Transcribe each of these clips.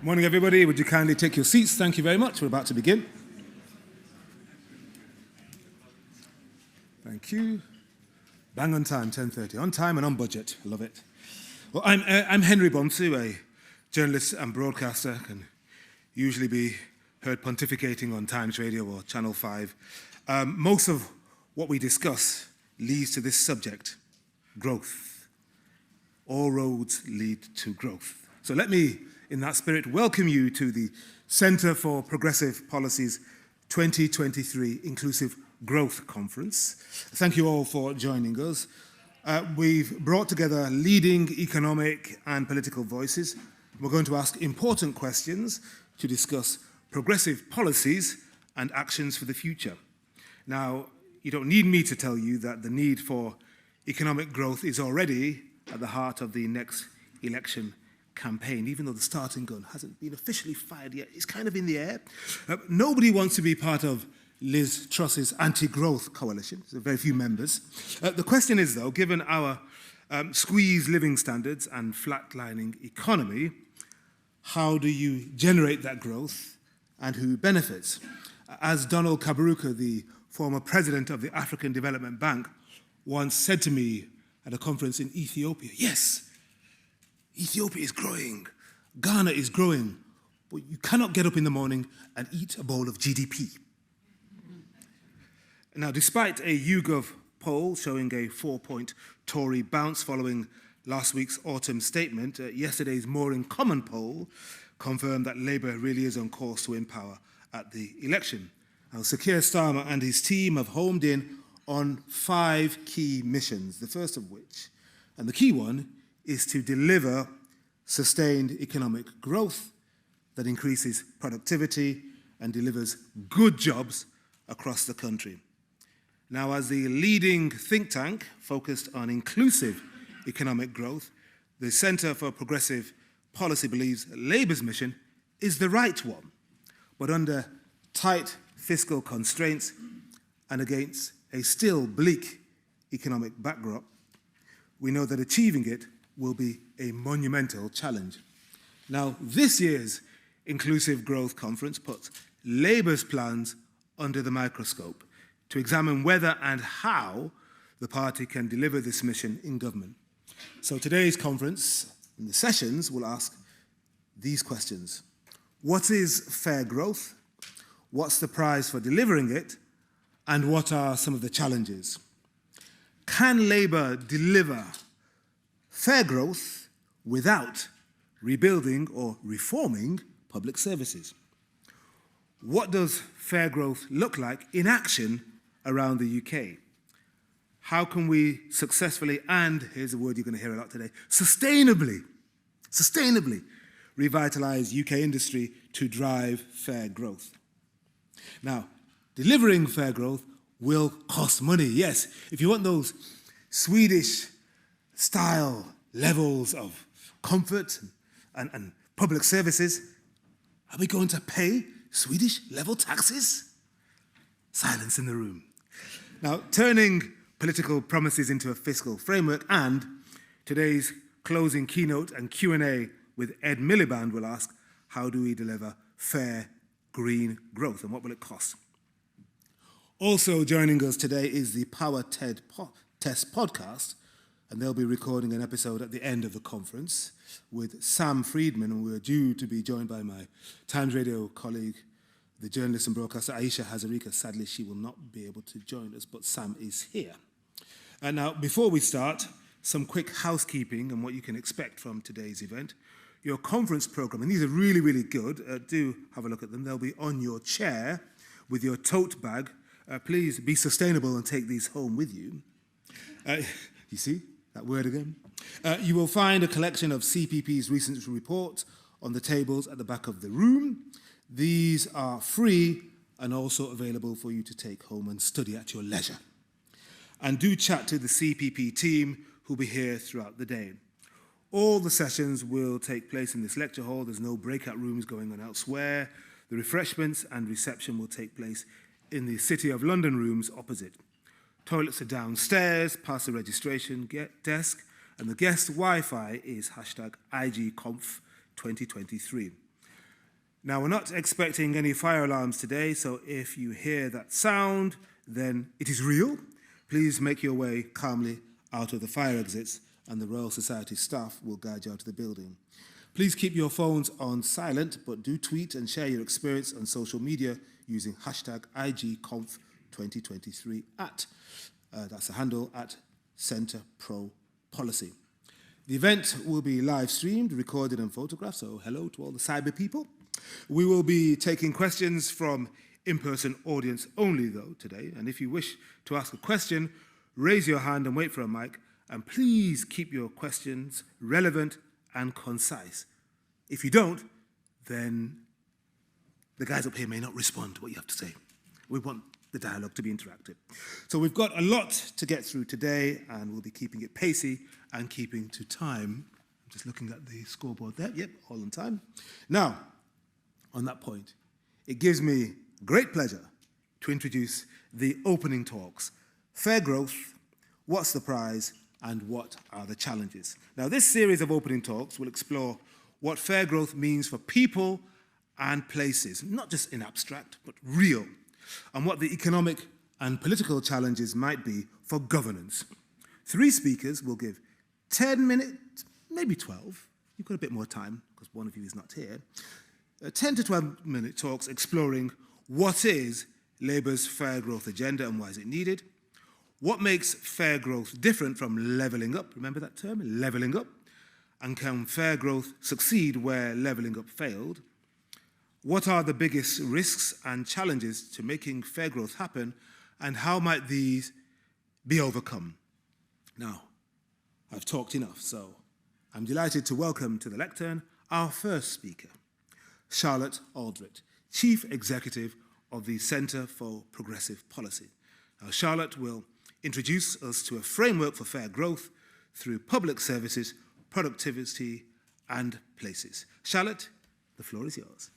Morning, everybody. Would you kindly take your seats? Thank you very much. We're about to begin. Thank you. Bang on time, 10:30. On time and on budget. Love it. Well, I'm Henry Bonsu, a journalist and broadcaster. Can usually be heard pontificating on Times Radio or Channel 5. Most of what we discuss leads to this subject, growth. All roads lead to growth. So let me, in that spirit, welcome you to the Centre for Progressive Policy's 2023 Inclusive Growth Conference. Thank you all for joining us. We've brought together leading economic and political voices. We're going to ask important questions to discuss progressive policies and actions for the future. Now, you don't need me to tell you that the need for economic growth is already at the heart of the next election campaign, even though the starting gun hasn't been officially fired yet. It's kind of in the air. Nobody wants to be part of Liz Truss's anti-growth coalition. There are very few members. The question is, though, given our squeezed living standards and flatlining economy, how do you generate that growth and who benefits? As Donald Kaberuka, the former president of the African Development Bank, once said to me at a conference in Ethiopia, yes, Ethiopia is growing, Ghana is growing, but you cannot get up in the morning and eat a bowl of GDP. Now, despite a YouGov poll showing a 4-point Tory bounce following last week's autumn statement, yesterday's More in Common poll confirmed that Labour really is on course to win power at the election. Now, Sir Keir Starmer and his team have homed in on 5 key missions, the first of which, and the key one, is to deliver sustained economic growth that increases productivity and delivers good jobs across the country. Now, as the leading think tank focused on inclusive economic growth, the Centre for Progressive Policy believes Labour's mission is the right one, but under tight fiscal constraints and against a still bleak economic backdrop, we know that achieving it will be a monumental challenge. Now, this year's Inclusive Growth Conference puts Labour's plans under the microscope to examine whether and how the party can deliver this mission in government. So today's conference and the sessions will ask these questions. What is fair growth? What's the prize for delivering it? And what are some of the challenges? Can Labour deliver fair growth without rebuilding or reforming public services? What does fair growth look like in action around the UK? How can we successfully, and here's a word you're going to hear a lot today, sustainably revitalise UK industry to drive fair growth? Now, delivering fair growth will cost money, yes. If you want those Swedish style levels of comfort and public services, are we going to pay Swedish level taxes? Silence in the room. Now, turning political promises into a fiscal framework, and today's closing keynote and Q&A with Ed Miliband will ask, how do we deliver fair green growth and what will it cost? Also joining us today is the Power Test podcast, and they'll be recording an episode at the end of the conference with Sam Friedman, and we're due to be joined by my Times Radio colleague, the journalist and broadcaster Aisha Hazarika. Sadly, she will not be able to join us, but Sam is here. And now, before we start, some quick housekeeping and what you can expect from today's event. Your conference program, and these are really, really good. Do have a look at them. They'll be on your chair with your tote bag. Please be sustainable and take these home with you. You see that word again? You will find a collection of CPP's recent reports on the tables at the back of the room. These are free and also available for you to take home and study at your leisure. And do chat to the CPP team who'll be here throughout the day. All the sessions will take place in this lecture hall. There's no breakout rooms going on elsewhere. The refreshments and reception will take place in the City of London rooms opposite. Toilets are downstairs, past the registration desk, and the guest Wi-Fi is #IGConf2023. Now, we're not expecting any fire alarms today, so if you hear that sound, then it is real. Please make your way calmly out of the fire exits, and the Royal Society staff will guide you out of the building. Please keep your phones on silent, but do tweet and share your experience on social media using hashtag IGConf2023 that's the handle at Centre Pro Policy. The event will be live streamed, recorded and photographed, so hello to all the cyber people. We will be taking questions from in-person audience only, though, today. And if you wish to ask a question, raise your hand and wait for a mic. And please keep your questions relevant and concise. If you don't, then the guys up here may not respond to what you have to say. We want the dialogue to be interactive. So we've got a lot to get through today, and we'll be keeping it pacey and keeping to time. I'm just looking at the scoreboard there. Yep, all on time. Now, on that point, it gives me great pleasure to introduce the opening talks. Fair growth, what's the prize, and what are the challenges? Now, this series of opening talks will explore what fair growth means for people and places, not just in abstract, but real, and what the economic and political challenges might be for governance. 3 speakers will give 10 minutes, maybe 12. You've got a bit more time because one of you is not here. 10 to 12-minute talks exploring what is Labour's fair growth agenda and why is it needed, what makes fair growth different from levelling up, remember that term, levelling up, and can fair growth succeed where levelling up failed, what are the biggest risks and challenges to making fair growth happen, and how might these be overcome? Now, I've talked enough, so I'm delighted to welcome to the lectern our first speaker, Charlotte Alldritt, Chief Executive of the Centre for Progressive Policy. Now, Charlotte will introduce us to a framework for fair growth through public services, productivity, and places. Charlotte, the floor is yours.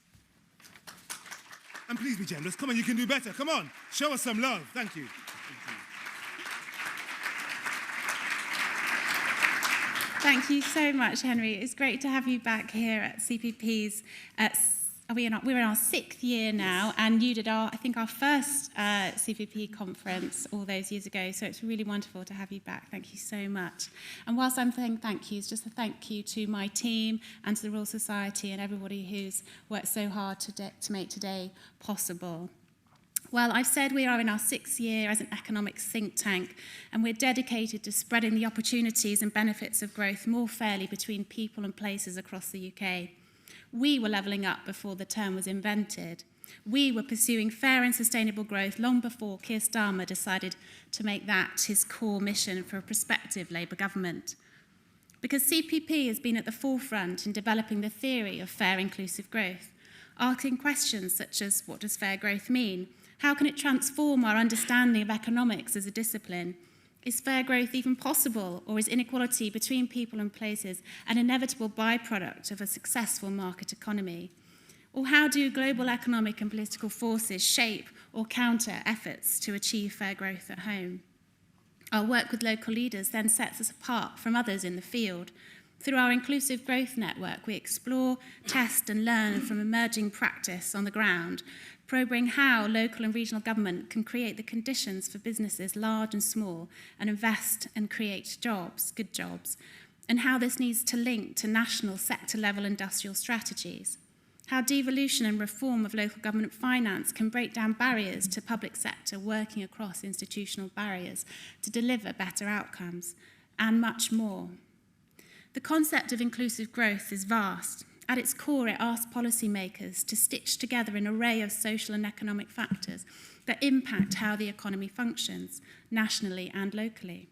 And please be generous. Come on, you can do better. Come on, show us some love. Thank you. Thank you so much, Henry. It's great to have you back here at CPP's. We're in our 6th year now, and you did our first CPP conference all those years ago, so it's really wonderful to have you back. Thank you so much. And whilst I'm saying thank yous, just a thank you to my team and to the Royal Society and everybody who's worked so hard to make today possible. Well, I've said we are in our 6th year as an economic think tank, and we're dedicated to spreading the opportunities and benefits of growth more fairly between people and places across the UK. We were levelling up before the term was invented. We were pursuing fair and sustainable growth long before Keir Starmer decided to make that his core mission for a prospective Labour government. Because CPP has been at the forefront in developing the theory of fair inclusive growth, asking questions such as what does fair growth mean? How can it transform our understanding of economics as a discipline? Is fair growth even possible, or is inequality between people and places an inevitable byproduct of a successful market economy? Or how do global economic and political forces shape or counter efforts to achieve fair growth at home? Our work with local leaders then sets us apart from others in the field. Through our Inclusive Growth Network, we explore, test and learn from emerging practice on the ground, probing how local and regional government can create the conditions for businesses large and small and invest and create jobs, good jobs, and how this needs to link to national sector-level industrial strategies, how devolution and reform of local government finance can break down barriers to public sector working across institutional barriers to deliver better outcomes, and much more. The concept of inclusive growth is vast. At its core, it asks policymakers to stitch together an array of social and economic factors that impact how the economy functions, nationally and locally.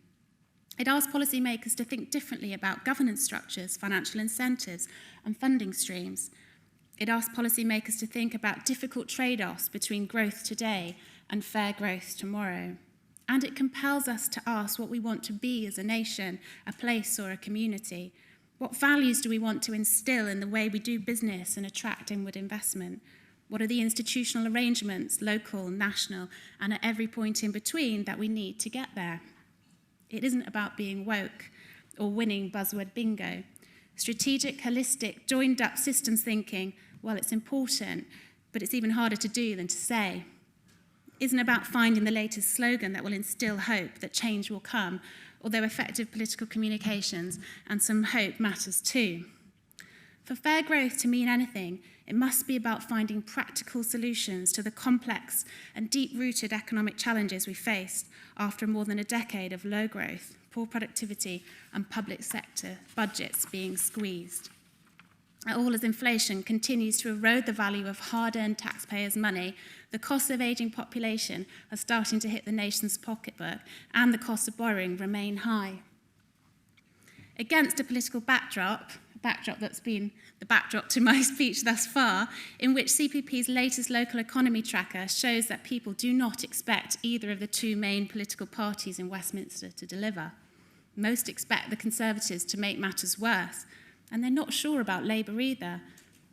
It asks policymakers to think differently about governance structures, financial incentives, and funding streams. It asks policymakers to think about difficult trade-offs between growth today and fair growth tomorrow. And it compels us to ask what we want to be as a nation, a place, or a community. What values do we want to instill in the way we do business and attract inward investment? What are the institutional arrangements, local, national, and at every point in between that we need to get there? It isn't about being woke or winning buzzword bingo. Strategic, holistic, joined-up systems thinking Well, it's important, but it's even harder to do than to say. It isn't about finding the latest slogan that will instill hope that change will come, although effective political communications and some hope matters too. For fair growth to mean anything, it must be about finding practical solutions to the complex and deep-rooted economic challenges we faced after more than a decade of low growth, poor productivity, and public sector budgets being squeezed. All as inflation continues to erode the value of hard-earned taxpayers' money, the costs of ageing population are starting to hit the nation's pocketbook, and the costs of borrowing remain high. Against a political backdrop that's been the backdrop to my speech thus far, in which CPP's latest local economy tracker shows that people do not expect either of the two main political parties in Westminster to deliver. Most expect the Conservatives to make matters worse, and they're not sure about Labour either.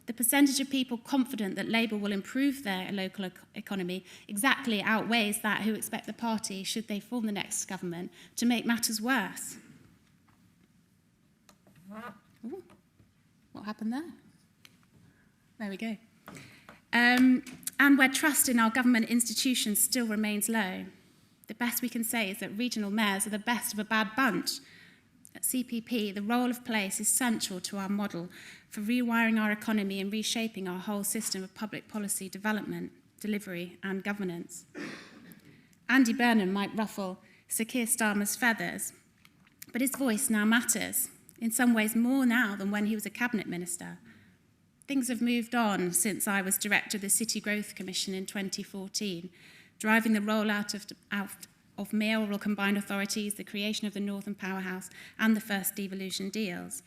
The percentage of people confident that Labour will improve their local economy exactly outweighs that who expect the party, should they form the next government, to make matters worse. Ooh, what happened there? There we go. And where trust in our government institutions still remains low, the best we can say is that regional mayors are the best of a bad bunch. At CPP, the role of place is central to our model for rewiring our economy and reshaping our whole system of public policy development, delivery, and governance. Andy Burnham might ruffle Sir Keir Starmer's feathers, but his voice now matters, in some ways more now than when he was a cabinet minister. Things have moved on since I was director of the City Growth Commission in 2014, driving the rollout of mayoral combined authorities, the creation of the Northern Powerhouse, and the first devolution deals.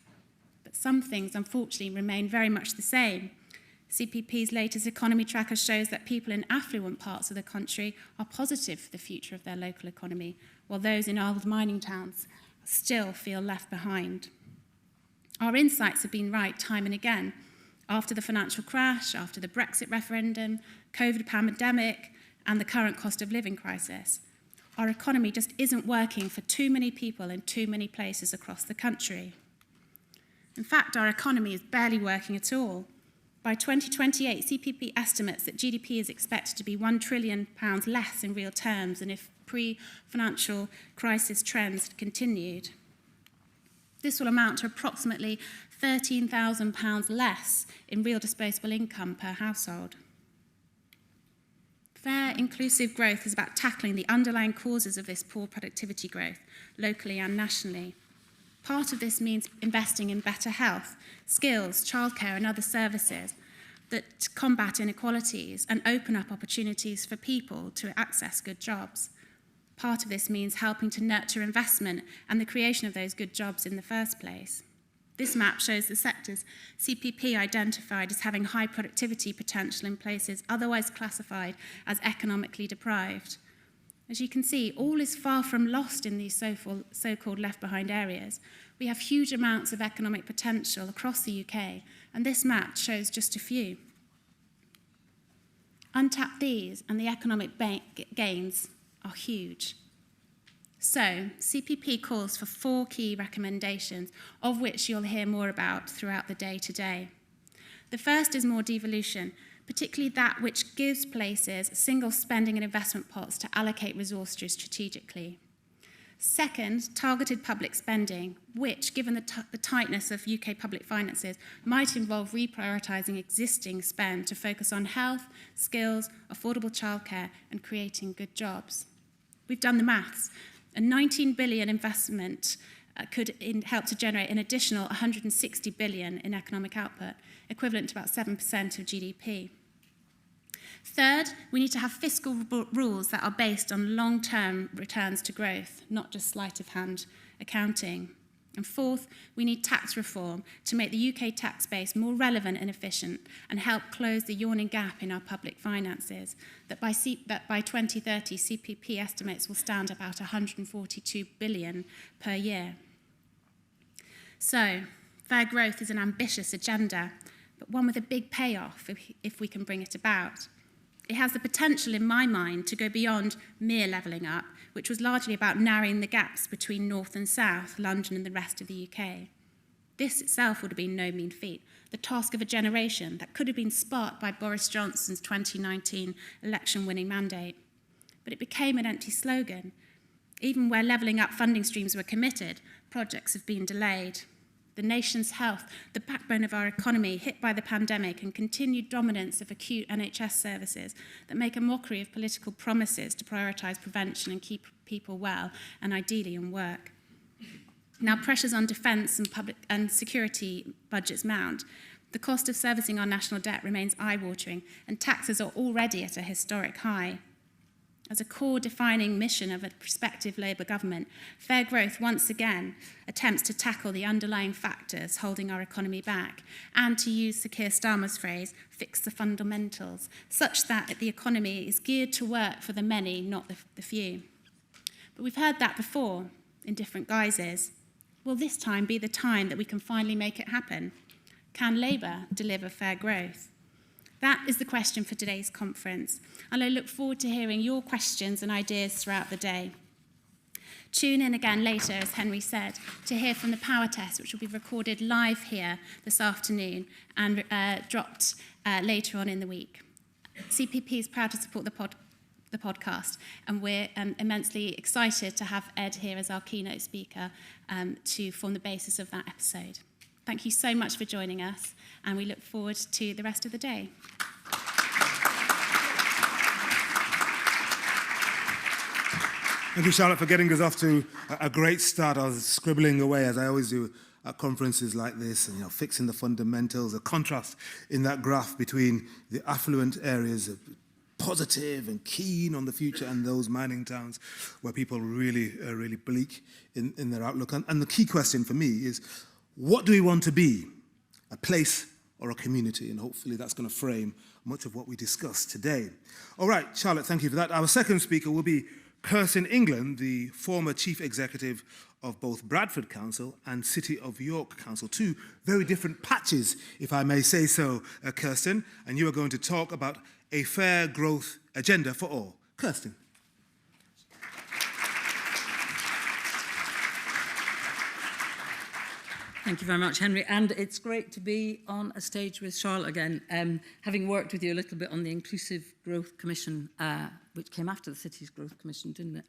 But some things, unfortunately, remain very much the same. CPP's latest economy tracker shows that people in affluent parts of the country are positive for the future of their local economy, while those in old mining towns still feel left behind. Our insights have been right time and again. After the financial crash, after the Brexit referendum, COVID pandemic, and the current cost of living crisis, our economy just isn't working for too many people in too many places across the country. In fact, our economy is barely working at all. By 2028, CPP estimates that GDP is expected to be £1 trillion less in real terms than if pre-financial crisis trends continued. This will amount to approximately £13,000 less in real disposable income per household. Fair, inclusive growth is about tackling the underlying causes of this poor productivity growth, locally and nationally. Part of this means investing in better health, skills, childcare, and other services that combat inequalities and open up opportunities for people to access good jobs. Part of this means helping to nurture investment and the creation of those good jobs in the first place. This map shows the sectors CPP identified as having high productivity potential in places otherwise classified as economically deprived. As you can see, all is far from lost in these so-called left-behind areas. We have huge amounts of economic potential across the UK, and this map shows just a few. Untap these, and the economic gains are huge. So, CPP calls for 4 key recommendations, of which you'll hear more about throughout the day today. The first is more devolution, particularly that which gives places single spending and investment pots to allocate resources strategically. Second, targeted public spending, which, given the tightness of UK public finances, might involve reprioritising existing spend to focus on health, skills, affordable childcare, and creating good jobs. We've done the maths. A 19 billion investment could help to generate an additional 160 billion in economic output, equivalent to about 7% of GDP. Third, we need to have fiscal rules that are based on long-term returns to growth, not just sleight-of-hand accounting. And fourth, we need tax reform to make the UK tax base more relevant and efficient and help close the yawning gap in our public finances that by 2030 CPP estimates will stand about 142 billion per year. So, fair growth is an ambitious agenda, but one with a big payoff if we can bring it about. It has the potential, in my mind, to go beyond mere levelling up, which was largely about narrowing the gaps between North and South, London and the rest of the UK. This itself would have been no mean feat, the task of a generation that could have been sparked by Boris Johnson's 2019 election-winning mandate. But it became an empty slogan. Even where levelling up funding streams were committed, projects have been delayed. The nation's health, the backbone of our economy, hit by the pandemic and continued dominance of acute NHS services that make a mockery of political promises to prioritise prevention and keep people well, and ideally in work. Now, pressures on defence and public and security budgets mount. The cost of servicing our national debt remains eye-watering, and taxes are already at a historic high. As a core defining mission of a prospective Labour government, Fair Growth once again attempts to tackle the underlying factors holding our economy back and, to use Sir Keir Starmer's phrase, fix the fundamentals, such that the economy is geared to work for the many, not the few. But we've heard that before in different guises. Will this time be the time that we can finally make it happen? Can Labour deliver fair growth? That is the question for today's conference, and I look forward to hearing your questions and ideas throughout the day. Tune in again later, as Henry said, to hear from the power test, which will be recorded live here this afternoon and dropped later on in the week. CPP is proud to support the podcast, and we're immensely excited to have Ed here as our keynote speaker to form the basis of that episode. Thank you so much for joining us, and we look forward to the rest of the day. Thank you, Charlotte, for getting us off to a great start. I was scribbling away, as I always do at conferences like this, and fixing the fundamentals, a contrast in that graph between the affluent areas of positive and keen on the future and those mining towns where people really bleak in their outlook. And the key question for me is, what do we want to be, a place or a community? And hopefully that's going to frame much of what we discuss today. All right, Charlotte, thank you for that. Our second speaker will be Kersten, the former chief executive of both Bradford Council and City of York Council, two very different patches, if I may say so, Kersten. And you are going to talk about a fair growth agenda for all. Kersten. Thank you very much, Henry. And it's great to be on a stage with Charlotte again, having worked with you a little bit on the Inclusive Growth Commission, which came after the Cities Growth Commission, didn't it?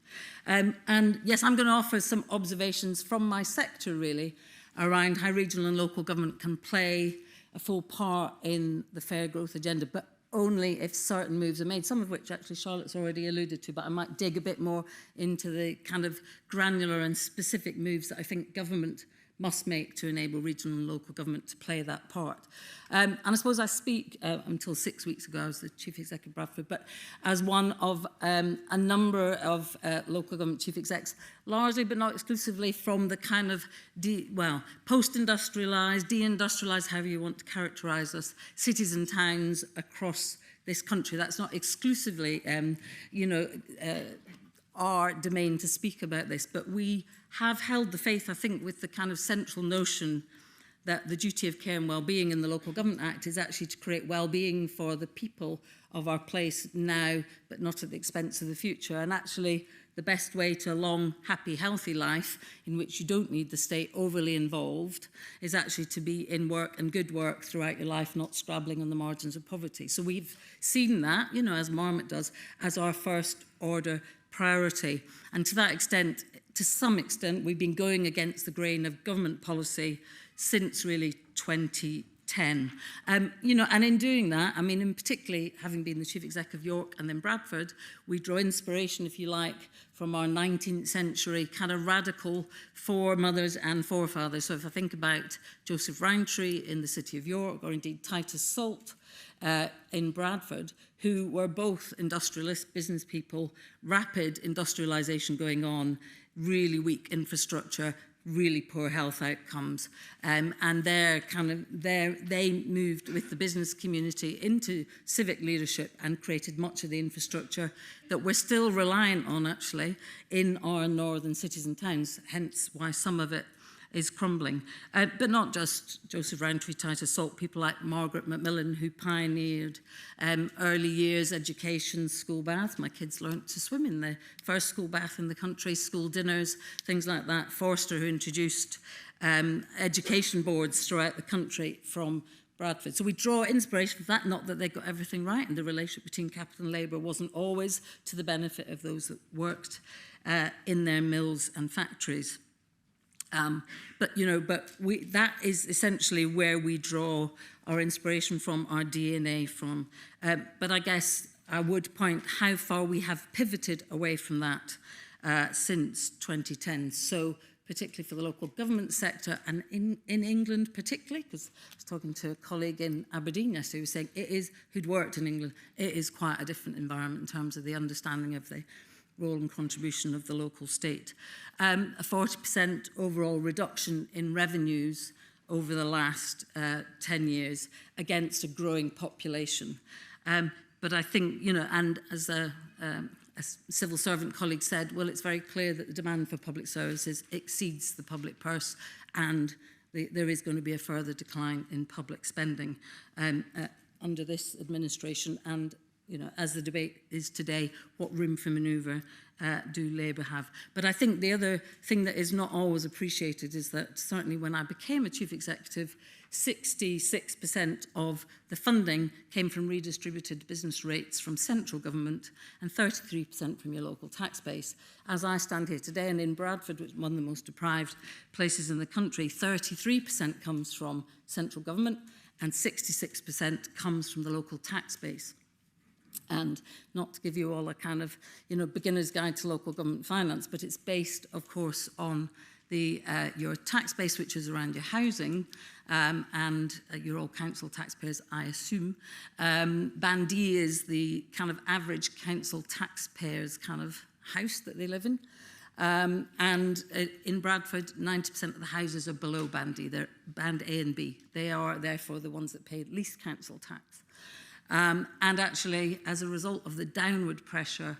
And yes, I'm going to offer some observations from my sector, really, around how regional and local government can play a full part in the fair growth agenda, but only if certain moves are made, some of which actually Charlotte's already alluded to, but I might dig a bit more into the kind of granular and specific moves that I think government must make to enable regional and local government to play that part. And I suppose I speak, until 6 weeks ago, I was the Chief Executive of Bradford, but as one of a number of local government chief execs, largely but not exclusively from the kind of, post-industrialised, de-industrialised, however you want to characterise us, cities and towns across this country. That's not exclusively, our domain to speak about this, but we have held the faith, I think, with the kind of central notion that the duty of care and well-being in the Local Government Act is actually to create well-being for the people of our place now, but not at the expense of the future. And actually, the best way to a long, happy, healthy life in which you don't need the state overly involved is actually to be in work and good work throughout your life, not scrabbling on the margins of poverty. So we've seen that, as Marmot does, as our first order priority. And to that extent, to some extent, we've been going against the grain of government policy since really 2010. And in doing that, in particularly having been the Chief Executive of York and then Bradford, we draw inspiration, if you like, from our 19th century kind of radical foremothers and forefathers. So if I think about Joseph Rowntree in the City of York, or indeed Titus Salt in Bradford, who were both industrialist business people, rapid industrialisation going on, really weak infrastructure, really poor health outcomes, and they moved with the business community into civic leadership and created much of the infrastructure that we're still reliant on, actually, in our northern cities and towns, hence why some of it is crumbling. But not just Joseph Rowntree, Titus Salt, people like Margaret Macmillan, who pioneered early years education, school baths. My kids learnt to swim in the first school bath in the country, school dinners, things like that. Forster, who introduced education boards throughout the country from Bradford. So we draw inspiration from that, not that they got everything right, and the relationship between capital and labour wasn't always to the benefit of those that worked in their mills and factories. But that is essentially where we draw our inspiration from, our DNA from. But I guess I would point how far we have pivoted away from that since 2010. So particularly for the local government sector, and in England particularly, because I was talking to a colleague in Aberdeen yesterday who was saying who'd worked in England, it is quite a different environment in terms of the understanding of the role and contribution of the local state. A 40% overall reduction in revenues over the last 10 years against a growing population. But I think, and as a civil servant colleague said, well, it's very clear that the demand for public services exceeds the public purse, and there is going to be a further decline in public spending under this administration. And, as the debate is today, what room for manoeuvre do Labour have? But I think the other thing that is not always appreciated is that certainly when I became a chief executive, 66% of the funding came from redistributed business rates from central government and 33% from your local tax base. As I stand here today, and in Bradford, which is one of the most deprived places in the country, 33% comes from central government and 66% comes from the local tax base. And not to give you all a kind of, beginner's guide to local government finance, but it's based, of course, on your tax base, which is around your housing, and you're all council taxpayers, I assume. Band D is the kind of average council taxpayer's kind of house that they live in. And in Bradford, 90% of the houses are below Band D. They're Band A and B. They are, therefore, the ones that pay least council tax. And actually, as a result of the downward pressure,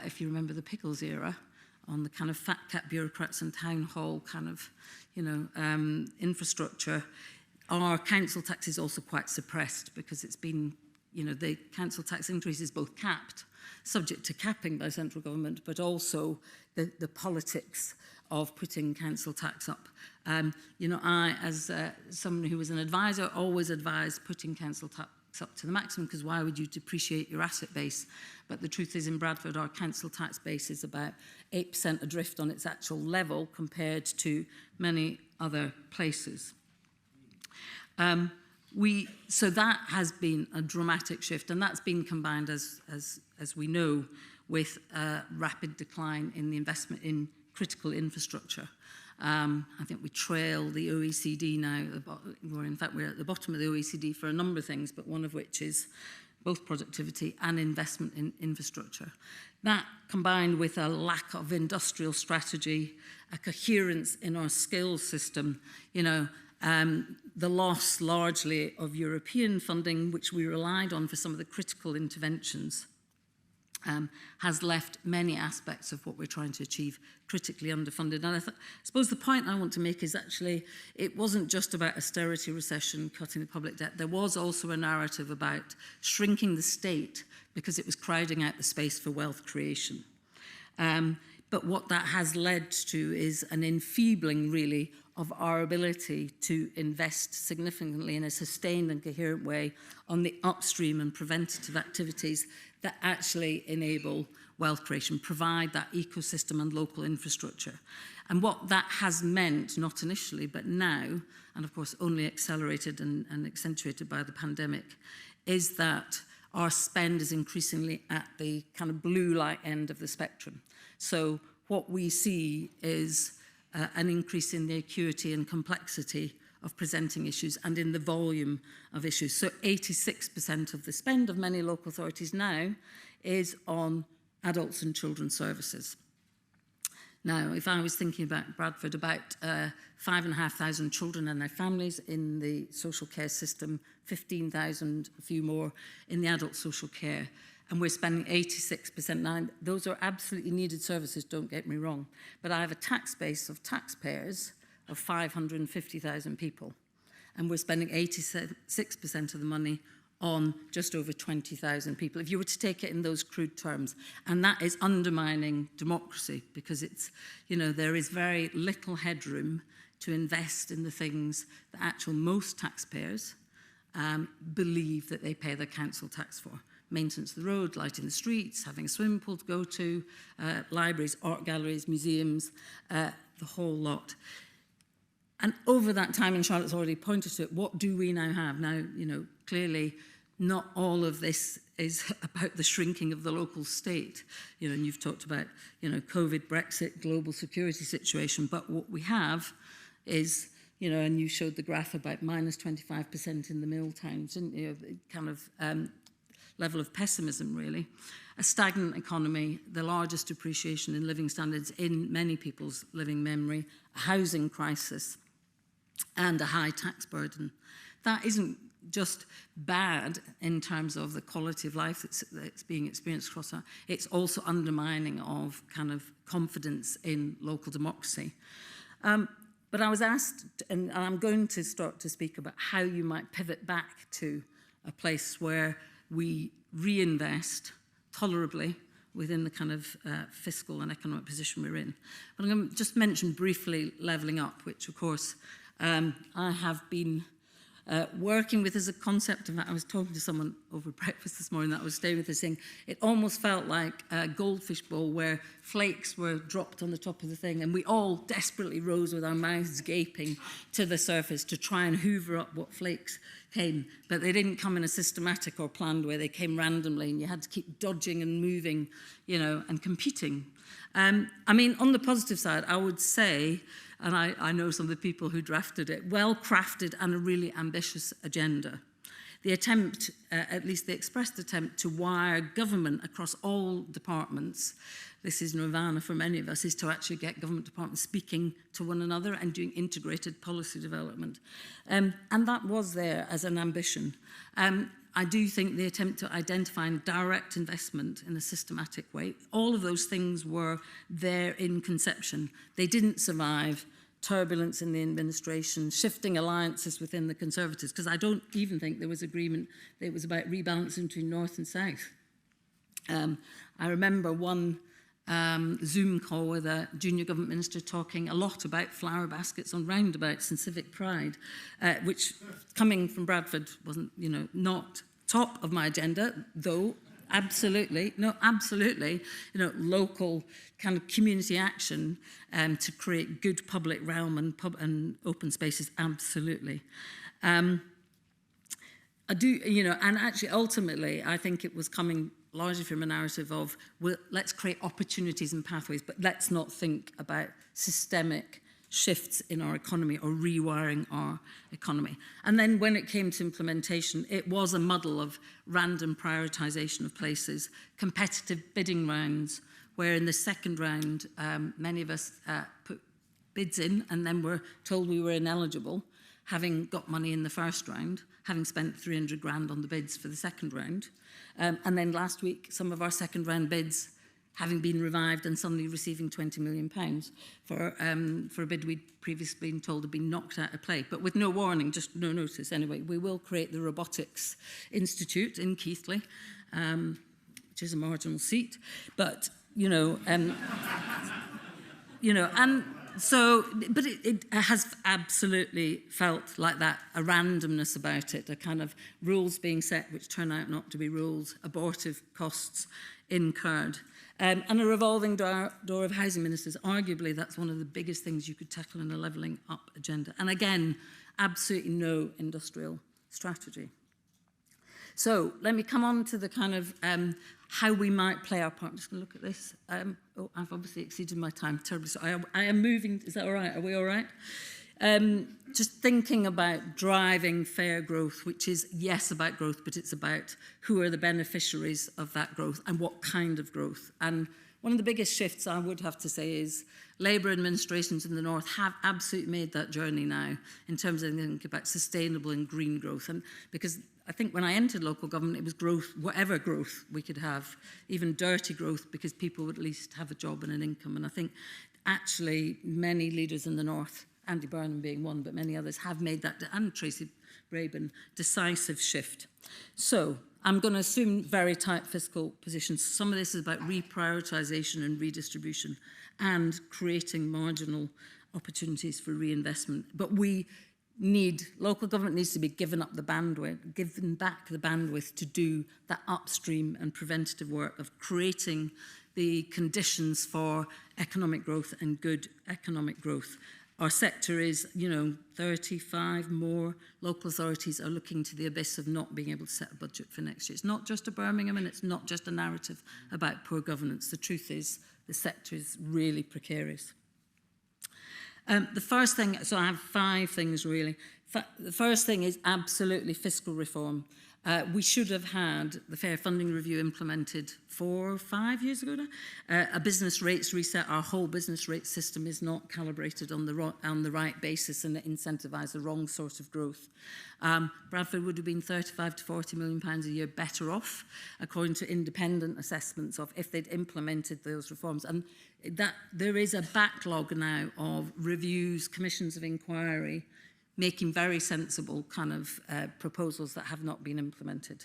if you remember the Pickles era, on the kind of fat cat bureaucrats and town hall kind of, infrastructure, our council tax is also quite suppressed because it's been, the council tax increase is both capped, subject to capping by central government, but also the politics of putting council tax up. I, as someone who was an advisor, always advised putting council tax up to the maximum, because why would you depreciate your asset base? But the truth is, in Bradford, our council tax base is about 8% adrift on its actual level compared to many other places. So that has been a dramatic shift, and that's been combined, as we know, with a rapid decline in the investment in critical infrastructure. I think we trail the OECD now. We're at the bottom of the OECD for a number of things, but one of which is both productivity and investment in infrastructure. That, combined with a lack of industrial strategy, a coherence in our skills system, the loss largely of European funding, which we relied on for some of the critical interventions, has left many aspects of what we're trying to achieve critically underfunded. And I suppose the point I want to make is actually it wasn't just about austerity, recession, cutting the public debt. There was also a narrative about shrinking the state because it was crowding out the space for wealth creation. But what that has led to is an enfeebling, really, of our ability to invest significantly in a sustained and coherent way on the upstream and preventative activities that actually enable wealth creation, provide that ecosystem and local infrastructure. And what that has meant, not initially, but now, and of course only accelerated and accentuated by the pandemic, is that our spend is increasingly at the kind of blue light end of the spectrum. So what we see is an increase in the acuity and complexity of presenting issues and in the volume of issues. So 86% of the spend of many local authorities now is on adults and children's services. Now, if I was thinking about Bradford, about 5,500 children and their families in the social care system, 15,000, a few more, in the adult social care, and we're spending 86%. Now, those are absolutely needed services, don't get me wrong, but I have a tax base of taxpayers of 550,000 people. And we're spending 86% of the money on just over 20,000 people, if you were to take it in those crude terms. And that is undermining democracy, because it's, you know, there is very little headroom to invest in the things that actual most taxpayers believe that they pay their council tax for. Maintenance of the road, lighting the streets, having a swimming pool to go to, libraries, art galleries, museums, the whole lot. And over that time, and Charlotte's already pointed to it, what do we now have? Now, you know, clearly not all of this is about the shrinking of the local state. You know, and you've talked about, you know, COVID, Brexit, global security situation. But what we have is, you know, and you showed the graph about minus 25% in the mill towns, didn't you? Kind of level of pessimism, really. A stagnant economy, the largest depreciation in living standards in many people's living memory, a housing crisis, and a high tax burden. That isn't just bad in terms of the quality of life that's being experienced across that. It's also undermining of kind of confidence in local democracy. But I was asked, and I'm going to start to speak about how you might pivot back to a place where we reinvest tolerably within the kind of fiscal and economic position we're in. But I'm going to just mention briefly levelling up, which of course I have been working with as a concept. In fact, I was talking to someone over breakfast this morning that I was staying with, saying it almost felt like a goldfish bowl where flakes were dropped on the top of the thing, and we all desperately rose with our mouths gaping to the surface to try and hoover up what flakes came. But they didn't come in a systematic or planned way. They came randomly, and you had to keep dodging and moving, you know, and competing. I mean, on the positive side, I would say, and I know some of the people who drafted it, well-crafted and a really ambitious agenda. The attempt, at least the expressed attempt, to wire government across all departments, this is nirvana for many of us, is to actually get government departments speaking to one another and doing integrated policy development. And that was there as an ambition. I do think the attempt to identify and direct investment in a systematic way, all of those things were there in conception. They didn't survive turbulence in the administration, shifting alliances within the Conservatives, because I don't even think there was agreement that it was about rebalancing between North and South. I remember one Zoom call with a junior government minister talking a lot about flower baskets on roundabouts and civic pride, which, coming from Bradford, wasn't, you know, not top of my agenda, though absolutely, you know, local kind of community action to create good public realm and open spaces, absolutely. I do, you know, and actually ultimately I think it was coming largely from a narrative of, well, let's create opportunities and pathways, but let's not think about systemic shifts in our economy or rewiring our economy. And then when it came to implementation, it was a muddle of random prioritization of places, competitive bidding rounds, where in the second round, many of us put bids in and then were told we were ineligible, having got money in the first round, having spent 300 grand on the bids for the second round. And then last week, some of our second round bids having been revived and suddenly receiving £20 million for a bid we'd previously been told had been knocked out of play, but with no warning, just no notice. Anyway, we will create the Robotics Institute in Keighley, which is a marginal seat, but, you know, and so, but it has absolutely felt like that, a randomness about it, a kind of rules being set which turn out not to be rules, abortive costs incurred. And a revolving door of housing ministers. Arguably, that's one of the biggest things you could tackle in a levelling up agenda. And again, absolutely no industrial strategy. So let me come on to the kind of how we might play our part. I'm just going to look at this. Oh, I've obviously exceeded my time terribly. So I am moving. Is that all right? Are we all right? Just thinking about driving fair growth, which is, yes, about growth, but it's about who are the beneficiaries of that growth and what kind of growth. And one of the biggest shifts, I would have to say, is Labour administrations in the North have absolutely made that journey now in terms of thinking about sustainable and green growth. And because I think when I entered local government, it was growth, whatever growth we could have, even dirty growth, because people would at least have a job and an income. And I think actually many leaders in the North Andy Burnham being one, but many others have made that, and Tracy Braben, decisive shift. So I'm going to assume very tight fiscal positions. Some of this is about reprioritisation and redistribution and creating marginal opportunities for reinvestment. But local government needs to be given back the bandwidth to do that upstream and preventative work of creating the conditions for economic growth and good economic growth. Our sector is, 35 more local authorities are looking to the abyss of not being able to set a budget for next year. It's not just a Birmingham, and it's not just a narrative about poor governance. The truth is the sector is really precarious. The first thing, so I have 5 things really. The first thing is absolutely fiscal reform. We should have had the Fair Funding Review implemented 4 or 5 years ago now. A business rates reset. Our whole business rate system is not calibrated on the right basis, and it incentivises the wrong sort of growth. Bradford would have been £35 to £40 million a year better off, according to independent assessments of if they'd implemented those reforms. And that there is a backlog now of reviews, commissions of inquiry, making very sensible kind of proposals that have not been implemented.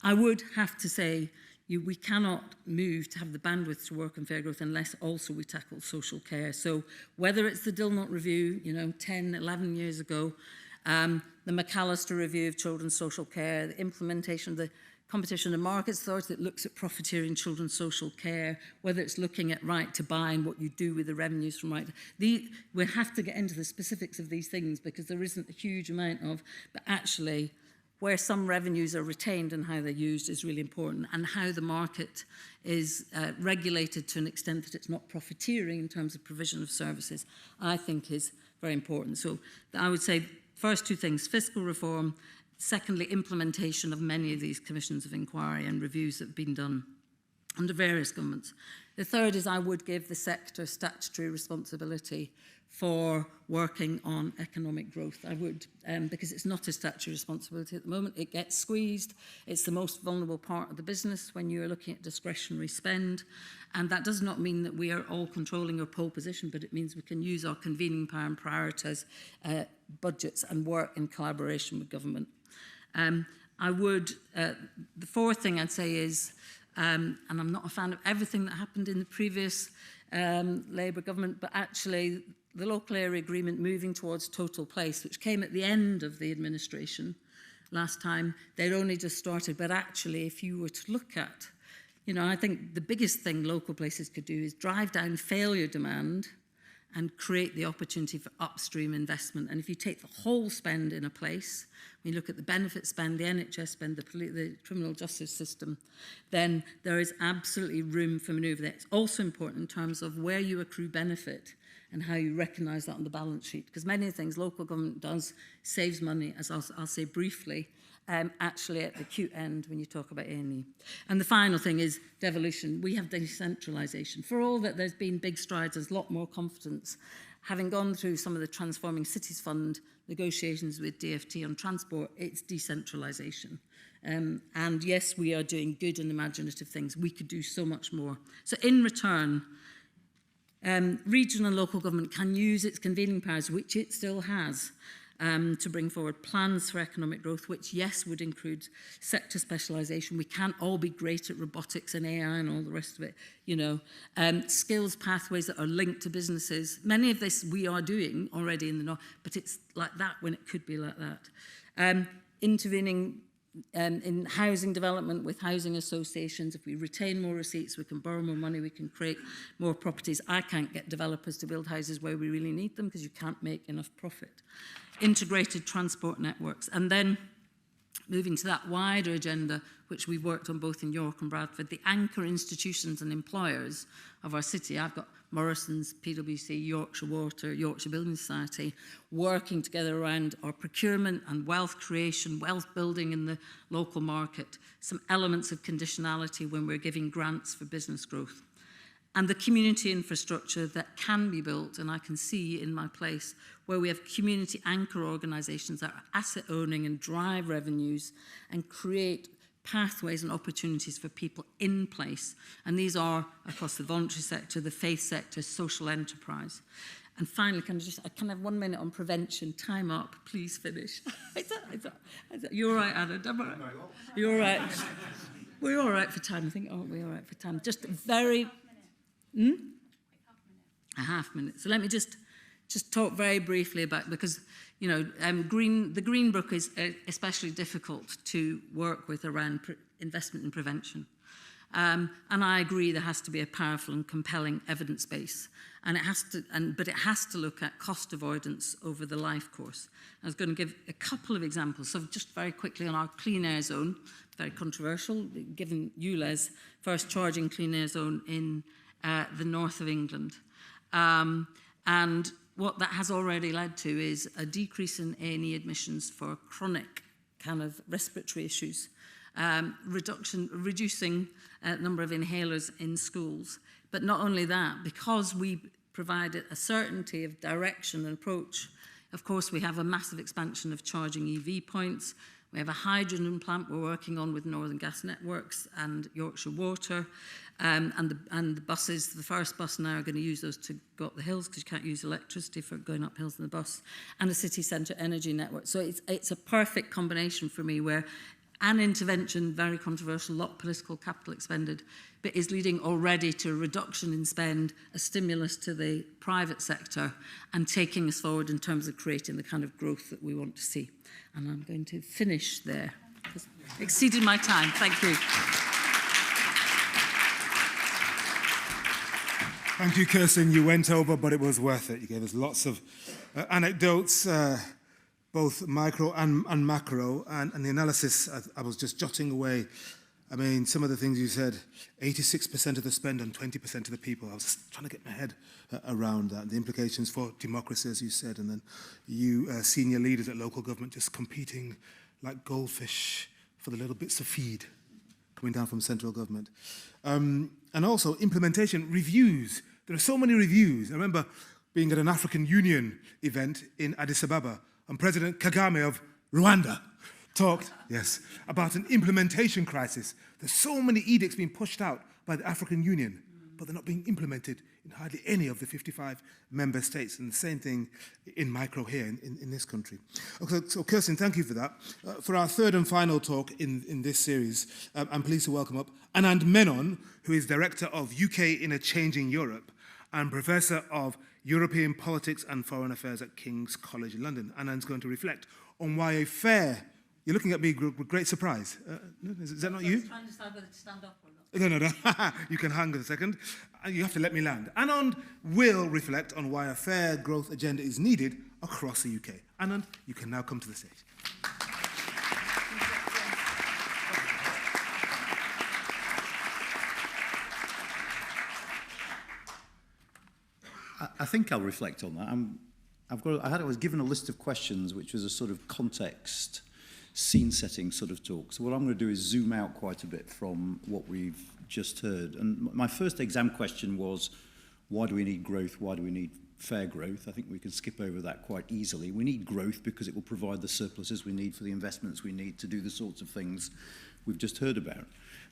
I would have to say we cannot move to have the bandwidth to work on fair growth unless also we tackle social care. So whether it's the Dilnot Review, 10, 11 years ago, the McAllister Review of Children's Social Care, the implementation of the Competition and Markets Authority that looks at profiteering children's social care, whether it's looking at right to buy and what you do with the revenues from right. We have to get into the specifics of these things because there isn't a huge amount of, but actually where some revenues are retained and how they're used is really important, and how the market is regulated to an extent that it's not profiteering in terms of provision of services, I think is very important. So I would say first 2 things, fiscal reform. Secondly, implementation of many of these commissions of inquiry and reviews that have been done under various governments. The third is I would give the sector statutory responsibility for working on economic growth. I would, because it's not a statutory responsibility at the moment. It gets squeezed. It's the most vulnerable part of the business when you're looking at discretionary spend. And that does not mean that we are all controlling our pole position, but it means we can use our convening power and prioritise budgets and work in collaboration with government. The fourth thing I'd say is, and I'm not a fan of everything that happened in the previous Labour government, but actually the local area agreement moving towards total place, which came at the end of the administration last time, they'd only just started. But actually, if you were to look at, I think the biggest thing local places could do is drive down failure demand and create the opportunity for upstream investment. And if you take the whole spend in a place, when you look at the benefit spend, the NHS spend, the criminal justice system, then there is absolutely room for manoeuvre there. It's also important in terms of where you accrue benefit and how you recognise that on the balance sheet. Because many things local government does saves money, as I'll say briefly, actually at the acute end when you talk about A&E. And the final thing is devolution. We have decentralisation. For all that there's been big strides, there's a lot more confidence. Having gone through some of the Transforming Cities Fund negotiations with DfT on transport, it's decentralisation. And yes, we are doing good and imaginative things. We could do so much more. So in return, regional and local government can use its convening powers, which it still has, to bring forward plans for economic growth, which, yes, would include sector specialisation. We can't all be great at robotics and AI and all the rest of it. Skills pathways that are linked to businesses. Many of this we are doing already in the north, but it's like that when it could be like that. Intervening in housing development with housing associations. If we retain more receipts, we can borrow more money, we can create more properties. I can't get developers to build houses where we really need them because you can't make enough profit. Integrated transport networks. And then moving to that wider agenda, which we've worked on both in York and Bradford, the anchor institutions and employers of our city. I've got Morrison's, PwC, Yorkshire Water, Yorkshire Building Society, working together around our procurement and wealth creation, wealth building in the local market, some elements of conditionality when we're giving grants for business growth. And the community infrastructure that can be built, and I can see in my place, where we have community anchor organisations that are asset owning and drive revenues and create pathways and opportunities for people in place. And these are across the voluntary sector, the faith sector, social enterprise. And finally, I can have 1 minute on prevention. Time up, please finish. You're all right, Anand. I'm all right. You're all right. We're all right for time, I think. Aren't we all right for time? Just very... A half minute. So let me just talk very briefly about, because, you know, the Green Book is especially difficult to work with around investment in prevention. And I agree there has to be a powerful and compelling evidence base, and but it has to look at cost avoidance over the life course. I was going to give a couple of examples. So just very quickly on our clean air zone, very controversial, given ULEZ, first charging clean air zone in the north of England. And what that has already led to is a decrease in A&E admissions for chronic kind of respiratory issues, reducing number of inhalers in schools. But not only that, because we provided a certainty of direction and approach, of course, we have a massive expansion of charging EV points. We have a hydrogen plant we're working on with Northern Gas Networks and Yorkshire Water. And the buses, the first bus now are going to use those to go up the hills, because you can't use electricity for going up hills in the bus, and a city centre energy network. So it's a perfect combination for me, where an intervention, very controversial, a lot of political capital expended, but is leading already to a reduction in spend, a stimulus to the private sector, and taking us forward in terms of creating the kind of growth that we want to see. And I'm going to finish there. Exceeded my time. Thank you. Thank you, Kersten. You went over, but it was worth it. You gave us lots of anecdotes, both micro and macro, and the analysis, I was just jotting away. I mean, some of the things you said, 86% of the spend on 20% of the people. I was just trying to get my head around that. The implications for democracy, as you said, and then you senior leaders at local government just competing like goldfish for the little bits of feed coming down from central government. And also implementation, reviews. There are so many reviews. I remember being at an African Union event in Addis Ababa, and President Kagame of Rwanda talked, yes, about an implementation crisis. There's so many edicts being pushed out by the African Union, but they're not being implemented in hardly any of the 55 member states. And the same thing in micro here in this country. Okay, so Kersten, thank you for that. For our third and final talk in this series, I'm pleased to welcome up Anand Menon, who is Director of UK in a Changing Europe and Professor of European Politics and Foreign Affairs at King's College London. Anand's going to reflect on why a fair... You're looking at me with great surprise. Is that not you? I was trying to decide whether to stand up or not. No. You can hang a second. You have to let me land. Anand will reflect on why a fair growth agenda is needed across the UK. Anand, you can now come to the stage. I think I'll reflect on that. I was given a list of questions, which was a sort of context, scene-setting sort of talk. So what I'm going to do is zoom out quite a bit from what we've just heard. And my first exam question was, why do we need growth? Why do we need fair growth? I think we can skip over that quite easily. We need growth because it will provide the surpluses we need for the investments we need to do the sorts of things we've just heard about.